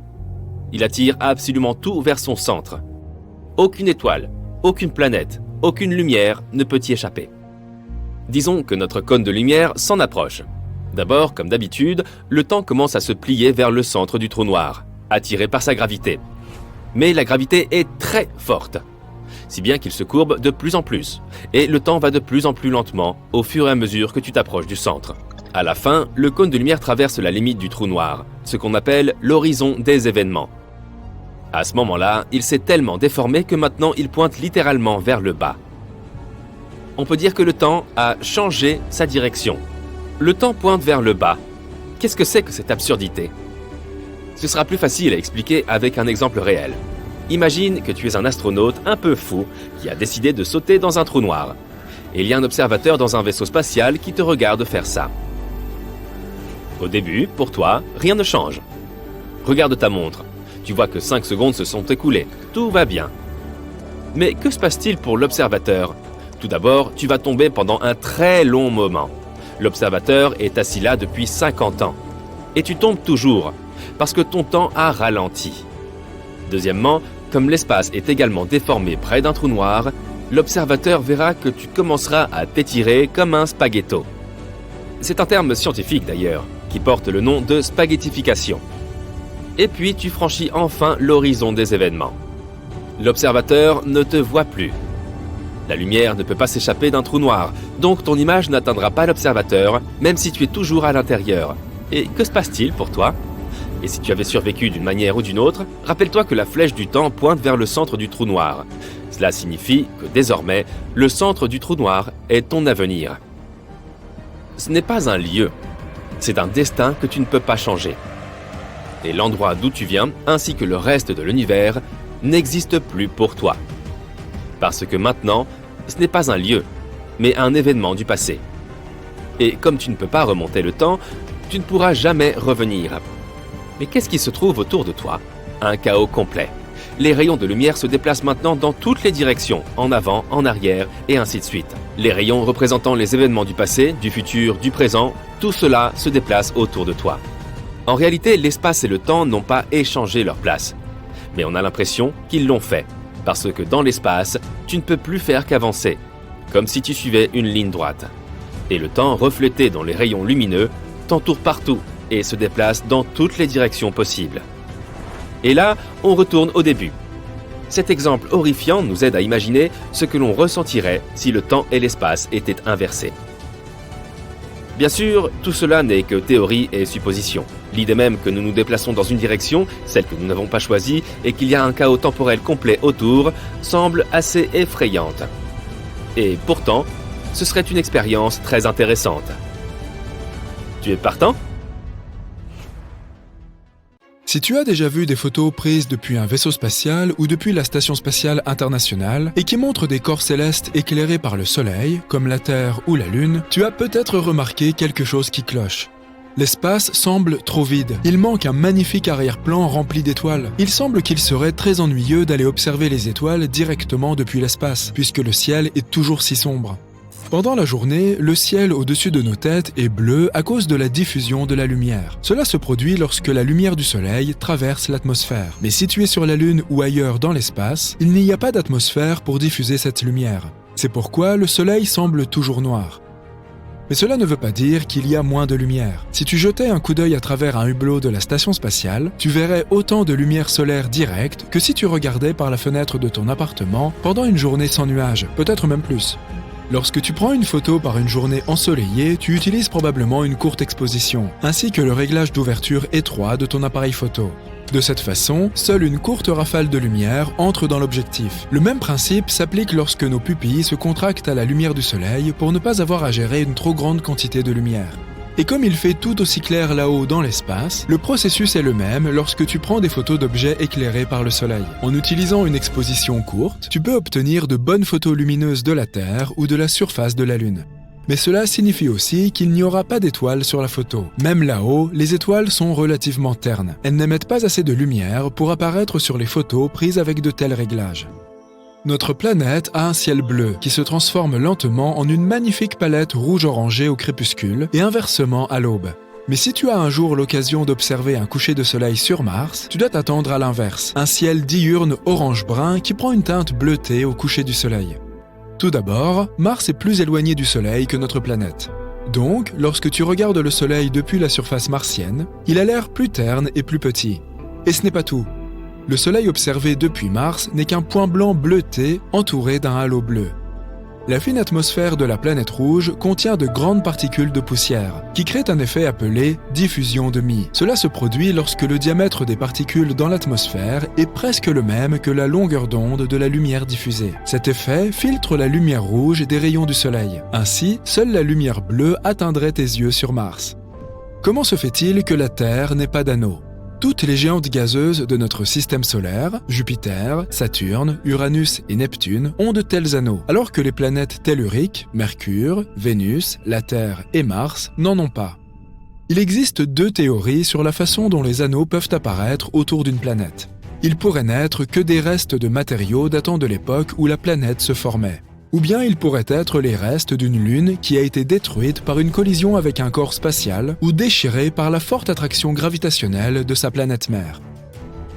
Il attire absolument tout vers son centre. Aucune étoile, aucune planète, aucune lumière ne peut y échapper. Disons que notre cône de lumière s'en approche. D'abord, comme d'habitude, le temps commence à se plier vers le centre du trou noir, attiré par sa gravité. Mais la gravité est très forte, si bien qu'il se courbe de plus en plus, et le temps va de plus en plus lentement au fur et à mesure que tu t'approches du centre. À la fin, le cône de lumière traverse la limite du trou noir, ce qu'on appelle l'horizon des événements. À ce moment-là, il s'est tellement déformé que maintenant il pointe littéralement vers le bas. On peut dire que le temps a changé sa direction. Le temps pointe vers le bas. Qu'est-ce que c'est que cette absurdité ? Ce sera plus facile à expliquer avec un exemple réel. Imagine que tu es un astronaute un peu fou qui a décidé de sauter dans un trou noir. Et il y a un observateur dans un vaisseau spatial qui te regarde faire ça. Au début, pour toi, rien ne change. Regarde ta montre. Tu vois que 5 secondes se sont écoulées. Tout va bien. Mais que se passe-t-il pour l'observateur ? Tout d'abord, tu vas tomber pendant un très long moment. L'observateur est assis là depuis 50 ans. Et tu tombes toujours, parce que ton temps a ralenti. Deuxièmement, comme l'espace est également déformé près d'un trou noir, l'observateur verra que tu commenceras à t'étirer comme un spaghetto. C'est un terme scientifique d'ailleurs, qui porte le nom de spaghettification. Et puis tu franchis enfin l'horizon des événements. L'observateur ne te voit plus. La lumière ne peut pas s'échapper d'un trou noir, donc ton image n'atteindra pas l'observateur, même si tu es toujours à l'intérieur. Et que se passe-t-il pour toi ? Et si tu avais survécu d'une manière ou d'une autre, rappelle-toi que la flèche du temps pointe vers le centre du trou noir. Cela signifie que désormais, le centre du trou noir est ton avenir. Ce n'est pas un lieu, c'est un destin que tu ne peux pas changer. Et l'endroit d'où tu viens, ainsi que le reste de l'univers, n'existe plus pour toi. Parce que maintenant, ce n'est pas un lieu, mais un événement du passé. Et comme tu ne peux pas remonter le temps, tu ne pourras jamais revenir. Mais qu'est-ce qui se trouve autour de toi ? Un chaos complet. Les rayons de lumière se déplacent maintenant dans toutes les directions, en avant, en arrière, et ainsi de suite. Les rayons représentant les événements du passé, du futur, du présent, tout cela se déplace autour de toi. En réalité, l'espace et le temps n'ont pas échangé leur place. Mais on a l'impression qu'ils l'ont fait. Parce que dans l'espace, tu ne peux plus faire qu'avancer, comme si tu suivais une ligne droite. Et le temps, reflété dans les rayons lumineux, t'entoure partout et se déplace dans toutes les directions possibles. Et là, on retourne au début. Cet exemple horrifiant nous aide à imaginer ce que l'on ressentirait si le temps et l'espace étaient inversés. Bien sûr, tout cela n'est que théorie et supposition. L'idée même que nous nous déplaçons dans une direction, celle que nous n'avons pas choisie, et qu'il y a un chaos temporel complet autour, semble assez effrayante. Et pourtant, ce serait une expérience très intéressante. Tu es partant ? Si tu as déjà vu des photos prises depuis un vaisseau spatial ou depuis la Station spatiale internationale et qui montrent des corps célestes éclairés par le Soleil, comme la Terre ou la Lune, tu as peut-être remarqué quelque chose qui cloche. L'espace semble trop vide. Il manque un magnifique arrière-plan rempli d'étoiles. Il semble qu'il serait très ennuyeux d'aller observer les étoiles directement depuis l'espace, puisque le ciel est toujours si sombre. Pendant la journée, le ciel au-dessus de nos têtes est bleu à cause de la diffusion de la lumière. Cela se produit lorsque la lumière du Soleil traverse l'atmosphère. Mais situé sur la Lune ou ailleurs dans l'espace, il n'y a pas d'atmosphère pour diffuser cette lumière. C'est pourquoi le Soleil semble toujours noir. Mais cela ne veut pas dire qu'il y a moins de lumière. Si tu jetais un coup d'œil à travers un hublot de la station spatiale, tu verrais autant de lumière solaire directe que si tu regardais par la fenêtre de ton appartement pendant une journée sans nuages, peut-être même plus. Lorsque tu prends une photo par une journée ensoleillée, tu utilises probablement une courte exposition, ainsi que le réglage d'ouverture étroit de ton appareil photo. De cette façon, seule une courte rafale de lumière entre dans l'objectif. Le même principe s'applique lorsque nos pupilles se contractent à la lumière du soleil pour ne pas avoir à gérer une trop grande quantité de lumière. Et comme il fait tout aussi clair là-haut dans l'espace, le processus est le même lorsque tu prends des photos d'objets éclairés par le soleil. En utilisant une exposition courte, tu peux obtenir de bonnes photos lumineuses de la Terre ou de la surface de la Lune. Mais cela signifie aussi qu'il n'y aura pas d'étoiles sur la photo. Même là-haut, les étoiles sont relativement ternes. Elles n'émettent pas assez de lumière pour apparaître sur les photos prises avec de tels réglages. Notre planète a un ciel bleu qui se transforme lentement en une magnifique palette rouge-orangé au crépuscule et inversement à l'aube. Mais si tu as un jour l'occasion d'observer un coucher de soleil sur Mars, tu dois t'attendre à l'inverse, un ciel diurne orange-brun qui prend une teinte bleutée au coucher du soleil. Tout d'abord, Mars est plus éloigné du soleil que notre planète. Donc, lorsque tu regardes le soleil depuis la surface martienne, il a l'air plus terne et plus petit. Et ce n'est pas tout. Le soleil observé depuis Mars n'est qu'un point blanc bleuté entouré d'un halo bleu. La fine atmosphère de la planète rouge contient de grandes particules de poussière, qui créent un effet appelé diffusion de Mie. Cela se produit lorsque le diamètre des particules dans l'atmosphère est presque le même que la longueur d'onde de la lumière diffusée. Cet effet filtre la lumière rouge des rayons du soleil. Ainsi, seule la lumière bleue atteindrait tes yeux sur Mars. Comment se fait-il que la Terre n'ait pas d'anneau ? Toutes les géantes gazeuses de notre système solaire, Jupiter, Saturne, Uranus et Neptune, ont de tels anneaux, alors que les planètes telluriques, Mercure, Vénus, la Terre et Mars, n'en ont pas. Il existe deux théories sur la façon dont les anneaux peuvent apparaître autour d'une planète. Ils pourraient n'être que des restes de matériaux datant de l'époque où la planète se formait. Ou bien ils pourraient être les restes d'une lune qui a été détruite par une collision avec un corps spatial ou déchirée par la forte attraction gravitationnelle de sa planète mère.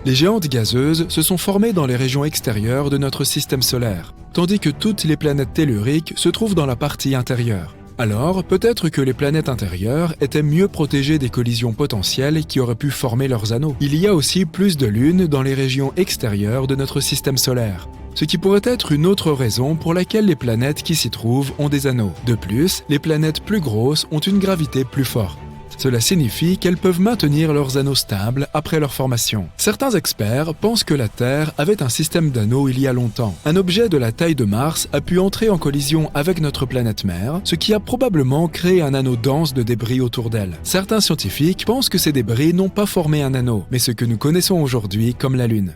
Les géantes gazeuses se sont formées dans les régions extérieures de notre système solaire, tandis que toutes les planètes telluriques se trouvent dans la partie intérieure. Alors, peut-être que les planètes intérieures étaient mieux protégées des collisions potentielles qui auraient pu former leurs anneaux. Il y a aussi plus de lunes dans les régions extérieures de notre système solaire, ce qui pourrait être une autre raison pour laquelle les planètes qui s'y trouvent ont des anneaux. De plus, les planètes plus grosses ont une gravité plus forte. Cela signifie qu'elles peuvent maintenir leurs anneaux stables après leur formation. Certains experts pensent que la Terre avait un système d'anneaux il y a longtemps. Un objet de la taille de Mars a pu entrer en collision avec notre planète mère, ce qui a probablement créé un anneau dense de débris autour d'elle. Certains scientifiques pensent que ces débris n'ont pas formé un anneau, mais ce que nous connaissons aujourd'hui comme la Lune.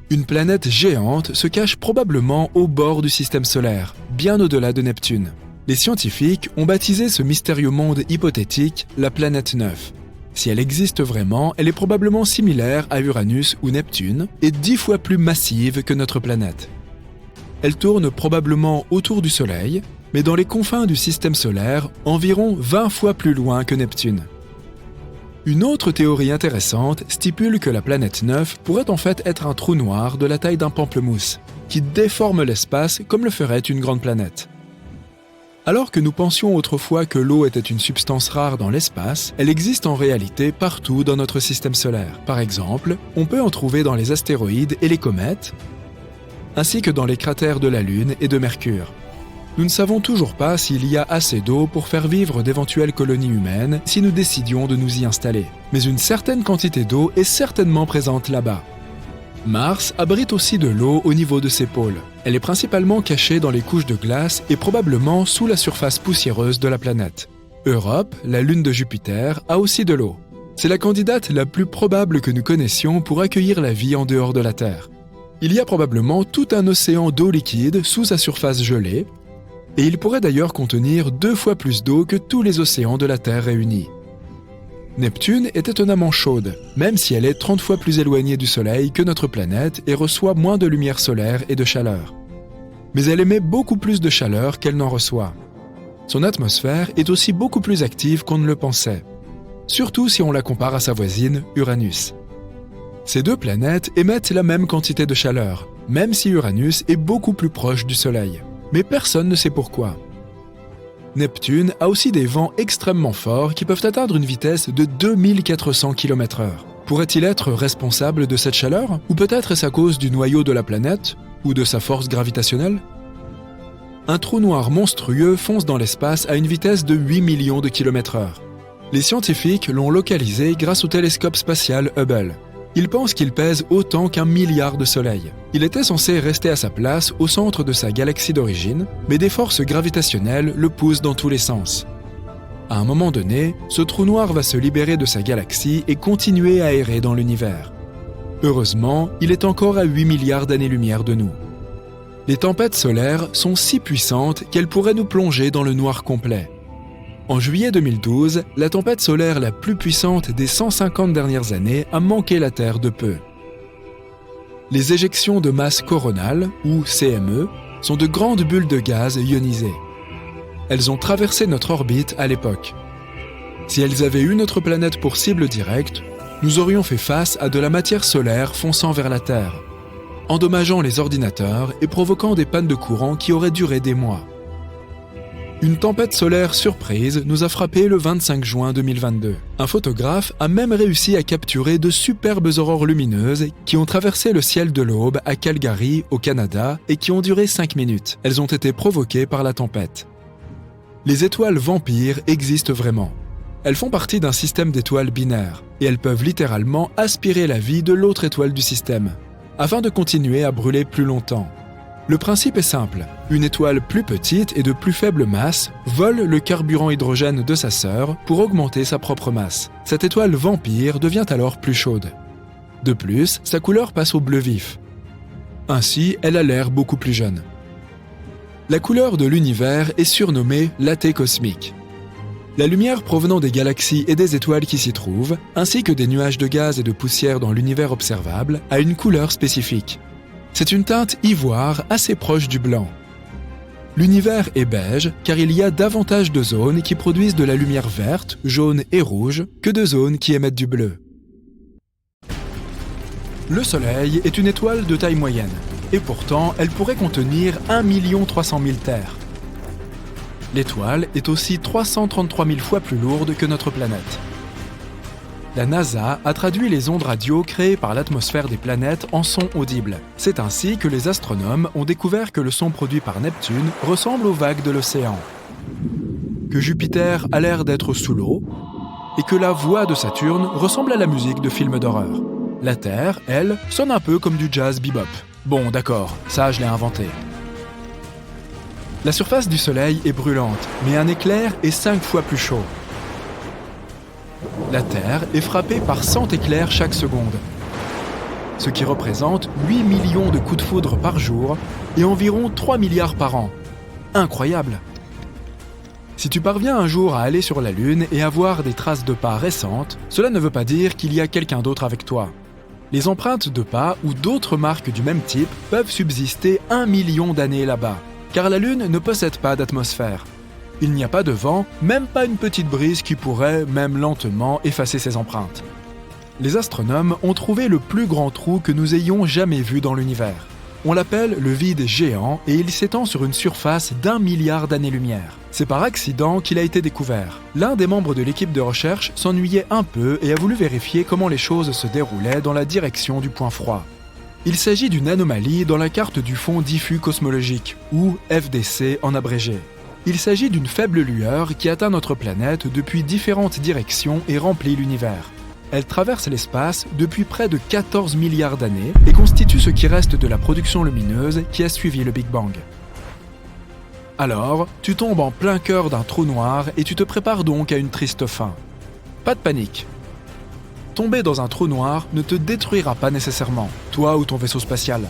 Une planète géante se cache probablement au bord du système solaire, bien au-delà de Neptune. Les scientifiques ont baptisé ce mystérieux monde hypothétique la planète 9. Si elle existe vraiment, elle est probablement similaire à Uranus ou Neptune et 10 fois plus massive que notre planète. Elle tourne probablement autour du Soleil, mais dans les confins du système solaire, environ 20 fois plus loin que Neptune. Une autre théorie intéressante stipule que la planète 9 pourrait en fait être un trou noir de la taille d'un pamplemousse, qui déforme l'espace comme le ferait une grande planète. Alors que nous pensions autrefois que l'eau était une substance rare dans l'espace, elle existe en réalité partout dans notre système solaire. Par exemple, on peut en trouver dans les astéroïdes et les comètes, ainsi que dans les cratères de la Lune et de Mercure. Nous ne savons toujours pas s'il y a assez d'eau pour faire vivre d'éventuelles colonies humaines si nous décidions de nous y installer. Mais une certaine quantité d'eau est certainement présente là-bas. Mars abrite aussi de l'eau au niveau de ses pôles. Elle est principalement cachée dans les couches de glace et probablement sous la surface poussiéreuse de la planète. Europe, la lune de Jupiter, a aussi de l'eau. C'est la candidate la plus probable que nous connaissions pour accueillir la vie en dehors de la Terre. Il y a probablement tout un océan d'eau liquide sous sa surface gelée, et il pourrait d'ailleurs contenir 2 fois plus d'eau que tous les océans de la Terre réunis. Neptune est étonnamment chaude, même si elle est 30 fois plus éloignée du Soleil que notre planète et reçoit moins de lumière solaire et de chaleur. Mais elle émet beaucoup plus de chaleur qu'elle n'en reçoit. Son atmosphère est aussi beaucoup plus active qu'on ne le pensait, surtout si on la compare à sa voisine, Uranus. Ces deux planètes émettent la même quantité de chaleur, même si Uranus est beaucoup plus proche du Soleil. Mais personne ne sait pourquoi. Neptune a aussi des vents extrêmement forts qui peuvent atteindre une vitesse de 2400 km/h. Pourrait-il être responsable de cette chaleur? Ou peut-être est-ce à cause du noyau de la planète? Ou de sa force gravitationnelle? Un trou noir monstrueux fonce dans l'espace à une vitesse de 8 millions de km/h. Les scientifiques l'ont localisé grâce au télescope spatial Hubble. Ils pensent qu'il pèse autant qu'1 milliard de soleils. Il était censé rester à sa place au centre de sa galaxie d'origine, mais des forces gravitationnelles le poussent dans tous les sens. À un moment donné, ce trou noir va se libérer de sa galaxie et continuer à errer dans l'univers. Heureusement, il est encore à 8 milliards d'années-lumière de nous. Les tempêtes solaires sont si puissantes qu'elles pourraient nous plonger dans le noir complet. En juillet 2012, la tempête solaire la plus puissante des 150 dernières années a manqué la Terre de peu. Les éjections de masse coronale, ou CME, sont de grandes bulles de gaz ionisées. Elles ont traversé notre orbite à l'époque. Si elles avaient eu notre planète pour cible directe, nous aurions fait face à de la matière solaire fonçant vers la Terre, endommageant les ordinateurs et provoquant des pannes de courant qui auraient duré des mois. Une tempête solaire surprise nous a frappé le 25 juin 2022. Un photographe a même réussi à capturer de superbes aurores lumineuses qui ont traversé le ciel de l'aube à Calgary, au Canada, et qui ont duré 5 minutes. Elles ont été provoquées par la tempête. Les étoiles vampires existent vraiment. Elles font partie d'un système d'étoiles binaires, et elles peuvent littéralement aspirer la vie de l'autre étoile du système, afin de continuer à brûler plus longtemps. Le principe est simple. Une étoile plus petite et de plus faible masse vole le carburant hydrogène de sa sœur pour augmenter sa propre masse. Cette étoile vampire devient alors plus chaude. De plus, sa couleur passe au bleu vif. Ainsi, elle a l'air beaucoup plus jeune. La couleur de l'univers est surnommée l'AT cosmique. La lumière provenant des galaxies et des étoiles qui s'y trouvent, ainsi que des nuages de gaz et de poussière dans l'univers observable, a une couleur spécifique. C'est une teinte ivoire assez proche du blanc. L'univers est beige car il y a davantage de zones qui produisent de la lumière verte, jaune et rouge que de zones qui émettent du bleu. Le Soleil est une étoile de taille moyenne, et pourtant elle pourrait contenir 1 300 000 terres. L'étoile est aussi 333 000 fois plus lourde que notre planète. La NASA a traduit les ondes radio créées par l'atmosphère des planètes en sons audibles. C'est ainsi que les astronomes ont découvert que le son produit par Neptune ressemble aux vagues de l'océan, que Jupiter a l'air d'être sous l'eau, et que la voix de Saturne ressemble à la musique de films d'horreur. La Terre, elle, sonne un peu comme du jazz bebop. Bon, d'accord, ça je l'ai inventé. La surface du Soleil est brûlante, mais un éclair est 5 fois plus chaud. La Terre est frappée par 100 éclairs chaque seconde, ce qui représente 8 millions de coups de foudre par jour et environ 3 milliards par an. Incroyable! Si tu parviens un jour à aller sur la Lune et à voir des traces de pas récentes, cela ne veut pas dire qu'il y a quelqu'un d'autre avec toi. Les empreintes de pas ou d'autres marques du même type peuvent subsister 1 million d'années là-bas, car la Lune ne possède pas d'atmosphère. Il n'y a pas de vent, même pas une petite brise qui pourrait, même lentement, effacer ces empreintes. Les astronomes ont trouvé le plus grand trou que nous ayons jamais vu dans l'univers. On l'appelle le vide géant et il s'étend sur une surface d'1 milliard d'années-lumière. C'est par accident qu'il a été découvert. L'un des membres de l'équipe de recherche s'ennuyait un peu et a voulu vérifier comment les choses se déroulaient dans la direction du point froid. Il s'agit d'une anomalie dans la carte du fond diffus cosmologique, ou FDC en abrégé. Il s'agit d'une faible lueur qui atteint notre planète depuis différentes directions et remplit l'univers. Elle traverse l'espace depuis près de 14 milliards d'années et constitue ce qui reste de la production lumineuse qui a suivi le Big Bang. Alors, tu tombes en plein cœur d'un trou noir et tu te prépares donc à une triste fin. Pas de panique. Tomber dans un trou noir ne te détruira pas nécessairement, toi ou ton vaisseau spatial.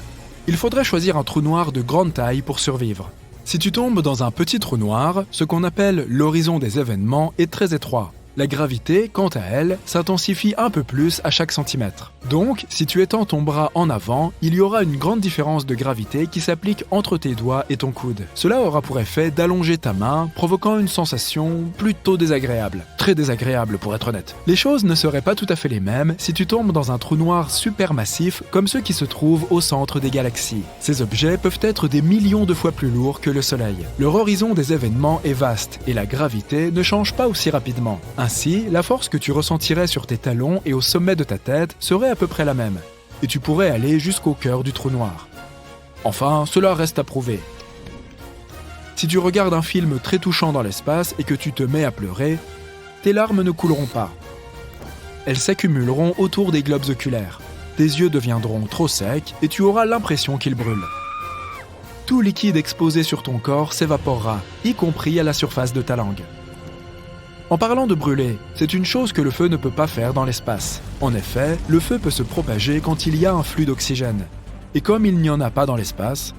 Il faudrait choisir un trou noir de grande taille pour survivre. Si tu tombes dans un petit trou noir, ce qu'on appelle l'horizon des événements est très étroit. La gravité, quant à elle, s'intensifie un peu plus à chaque centimètre. Donc, si tu étends ton bras en avant, il y aura une grande différence de gravité qui s'applique entre tes doigts et ton coude. Cela aura pour effet d'allonger ta main, provoquant une sensation plutôt désagréable. Très désagréable pour être honnête. Les choses ne seraient pas tout à fait les mêmes si tu tombes dans un trou noir supermassif comme ceux qui se trouvent au centre des galaxies. Ces objets peuvent être des millions de fois plus lourds que le Soleil. Leur horizon des événements est vaste et la gravité ne change pas aussi rapidement. Ainsi, la force que tu ressentirais sur tes talons et au sommet de ta tête serait à peu près la même, et tu pourrais aller jusqu'au cœur du trou noir. Enfin, cela reste à prouver. Si tu regardes un film très touchant dans l'espace et que tu te mets à pleurer, tes larmes ne couleront pas. Elles s'accumuleront autour des globes oculaires. Tes yeux deviendront trop secs et tu auras l'impression qu'ils brûlent. Tout liquide exposé sur ton corps s'évaporera, y compris à la surface de ta langue. En parlant de brûler, c'est une chose que le feu ne peut pas faire dans l'espace. En effet, le feu peut se propager quand il y a un flux d'oxygène. Et comme il n'y en a pas dans l'espace,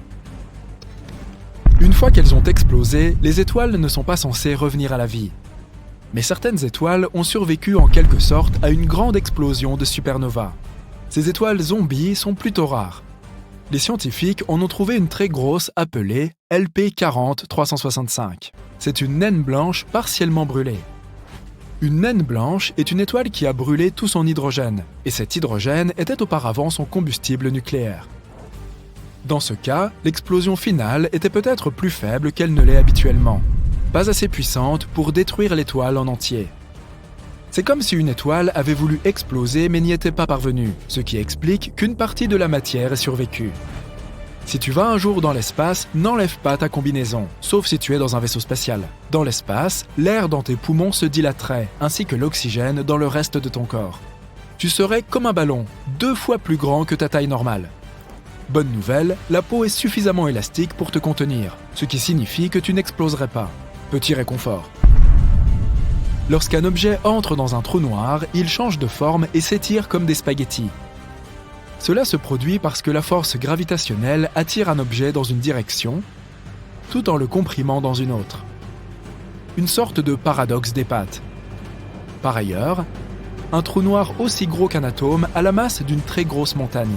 une fois qu'elles ont explosé, les étoiles ne sont pas censées revenir à la vie. Mais certaines étoiles ont survécu en quelque sorte à une grande explosion de supernova. Ces étoiles zombies sont plutôt rares. les scientifiques en ont trouvé une très grosse appelée LP40-365. C'est une naine blanche partiellement brûlée. Une naine blanche est une étoile qui a brûlé tout son hydrogène, et cet hydrogène était auparavant son combustible nucléaire. Dans ce cas, l'explosion finale était peut-être plus faible qu'elle ne l'est habituellement, pas assez puissante pour détruire l'étoile en entier. C'est comme si une étoile avait voulu exploser mais n'y était pas parvenue, ce qui explique qu'une partie de la matière ait survécu. Si tu vas un jour dans l'espace, n'enlève pas ta combinaison, sauf si tu es dans un vaisseau spatial. Dans l'espace, l'air dans tes poumons se dilaterait, ainsi que l'oxygène dans le reste de ton corps. Tu serais comme un ballon, 2 fois plus grand que ta taille normale. Bonne nouvelle, la peau est suffisamment élastique pour te contenir, ce qui signifie que tu n'exploserais pas. Petit réconfort. Lorsqu'un objet entre dans un trou noir, il change de forme et s'étire comme des spaghettis. Cela se produit parce que la force gravitationnelle attire un objet dans une direction, tout en le comprimant dans une autre. Une sorte de paradoxe des pattes. Par ailleurs, un trou noir aussi gros qu'un atome a la masse d'une très grosse montagne.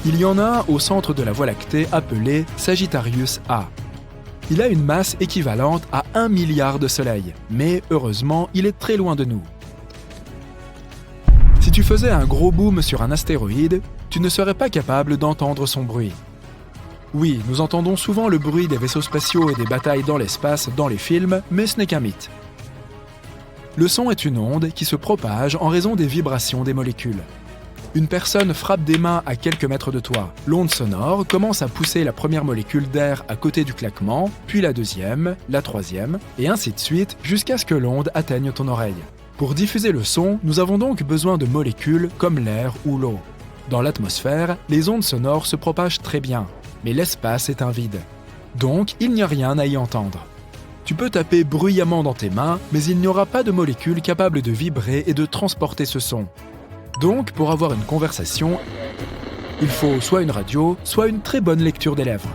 Il y en a un au centre de la Voie lactée appelé Sagittarius A. Il a une masse équivalente à 1 milliard de soleils, mais heureusement, il est très loin de nous. Si tu faisais un gros boom sur un astéroïde, tu ne serais pas capable d'entendre son bruit. Oui, nous entendons souvent le bruit des vaisseaux spatiaux et des batailles dans l'espace dans les films, mais ce n'est qu'un mythe. Le son est une onde qui se propage en raison des vibrations des molécules. Une personne frappe des mains à quelques mètres de toi. L'onde sonore commence à pousser la première molécule d'air à côté du claquement, puis la deuxième, la troisième, et ainsi de suite jusqu'à ce que l'onde atteigne ton oreille. Pour diffuser le son, nous avons donc besoin de molécules comme l'air ou l'eau. Dans l'atmosphère, les ondes sonores se propagent très bien, mais l'espace est un vide. Donc, il n'y a rien à y entendre. Tu peux taper bruyamment dans tes mains, mais il n'y aura pas de molécules capables de vibrer et de transporter ce son. Donc, pour avoir une conversation, il faut soit une radio, soit une très bonne lecture des lèvres.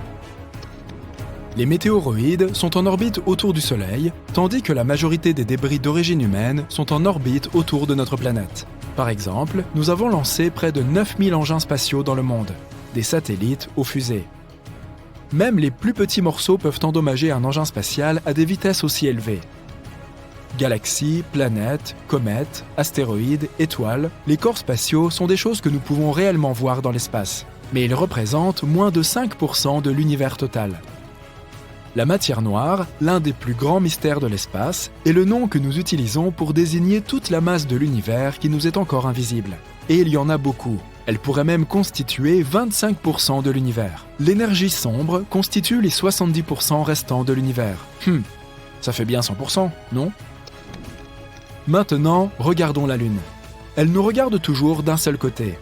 Les météoroïdes sont en orbite autour du Soleil, tandis que la majorité des débris d'origine humaine sont en orbite autour de notre planète. Par exemple, nous avons lancé près de 9000 engins spatiaux dans le monde, des satellites aux fusées. Même les plus petits morceaux peuvent endommager un engin spatial à des vitesses aussi élevées. Galaxies, planètes, comètes, astéroïdes, étoiles, les corps spatiaux sont des choses que nous pouvons réellement voir dans l'espace. Mais ils représentent moins de 5% de l'univers total. La matière noire, l'un des plus grands mystères de l'espace, est le nom que nous utilisons pour désigner toute la masse de l'univers qui nous est encore invisible. Et il y en a beaucoup. Elle pourrait même constituer 25% de l'univers. L'énergie sombre constitue les 70% restants de l'univers. Ça fait bien 100%, non ? Maintenant, regardons la Lune. Elle nous regarde toujours d'un seul côté.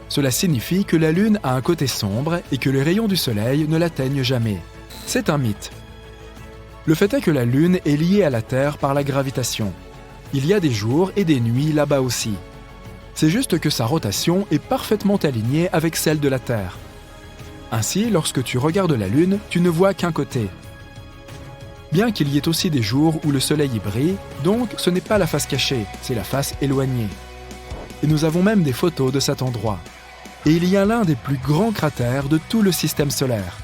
Cela signifie que la Lune a un côté sombre et que les rayons du Soleil ne l'atteignent jamais. C'est un mythe. Le fait est que la Lune est liée à la Terre par la gravitation. Il y a des jours et des nuits là-bas aussi. C'est juste que sa rotation est parfaitement alignée avec celle de la Terre. Ainsi, lorsque tu regardes la Lune, tu ne vois qu'un côté. Bien qu'il y ait aussi des jours où le Soleil y brille, donc ce n'est pas la face cachée, c'est la face éloignée. Et nous avons même des photos de cet endroit. Et il y a l'un des plus grands cratères de tout le système solaire,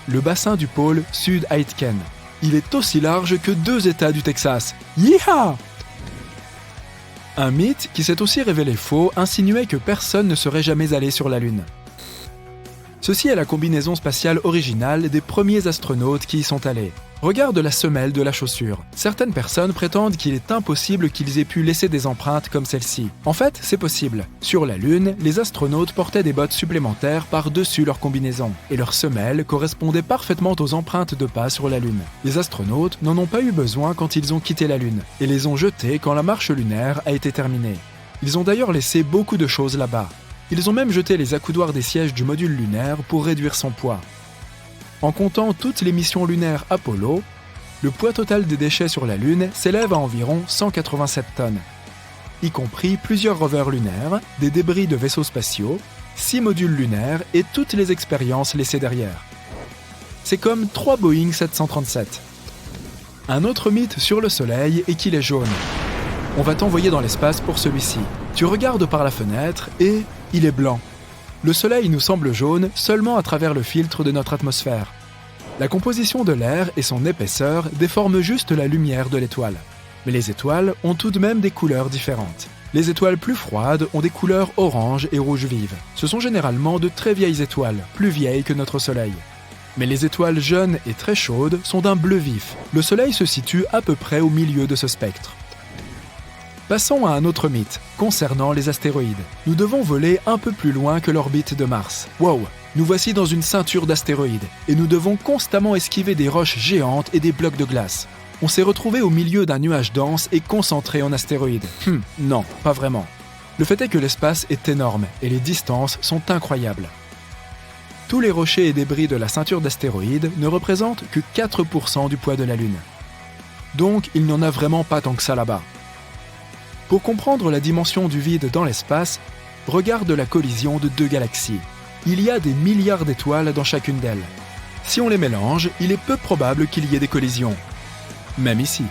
le bassin du pôle Sud-Aitken. Il est aussi large que 2 États du Texas. Yeehaw! Un mythe qui s'est aussi révélé faux insinuait que personne ne serait jamais allé sur la Lune. Ceci est la combinaison spatiale originale des premiers astronautes qui y sont allés. Regarde la semelle de la chaussure. Certaines personnes prétendent qu'il est impossible qu'ils aient pu laisser des empreintes comme celle-ci. En fait, c'est possible. Sur la Lune, les astronautes portaient des bottes supplémentaires par-dessus leur combinaison, et leurs semelles correspondaient parfaitement aux empreintes de pas sur la Lune. Les astronautes n'en ont pas eu besoin quand ils ont quitté la Lune, et les ont jetées quand la marche lunaire a été terminée. Ils ont d'ailleurs laissé beaucoup de choses là-bas. Ils ont même jeté les accoudoirs des sièges du module lunaire pour réduire son poids. En comptant toutes les missions lunaires Apollo, le poids total des déchets sur la Lune s'élève à environ 187 tonnes, y compris plusieurs rovers lunaires, des débris de vaisseaux spatiaux, 6 modules lunaires et toutes les expériences laissées derrière. C'est comme 3 Boeing 737. Un autre mythe sur le Soleil est qu'il est jaune. On va t'envoyer dans l'espace pour celui-ci. Tu regardes par la fenêtre et il est blanc. Le Soleil nous semble jaune seulement à travers le filtre de notre atmosphère. La composition de l'air et son épaisseur déforment juste la lumière de l'étoile. Mais les étoiles ont tout de même des couleurs différentes. Les étoiles plus froides ont des couleurs orange et rouge vive. Ce sont généralement de très vieilles étoiles, plus vieilles que notre Soleil. Mais les étoiles jeunes et très chaudes sont d'un bleu vif. Le Soleil se situe à peu près au milieu de ce spectre. Passons à un autre mythe, concernant les astéroïdes. Nous devons voler un peu plus loin que l'orbite de Mars. Wow! Nous voici dans une ceinture d'astéroïdes, et nous devons constamment esquiver des roches géantes et des blocs de glace. On s'est retrouvé au milieu d'un nuage dense et concentré en astéroïdes. Non, pas vraiment. Le fait est que l'espace est énorme, et les distances sont incroyables. Tous les rochers et débris de la ceinture d'astéroïdes ne représentent que 4% du poids de la Lune. Donc, il n'y en a vraiment pas tant que ça là-bas. Pour comprendre la dimension du vide dans l'espace, regarde la collision de deux galaxies. Il y a des milliards d'étoiles dans chacune d'elles. Si on les mélange, il est peu probable qu'il y ait des collisions. Même ici.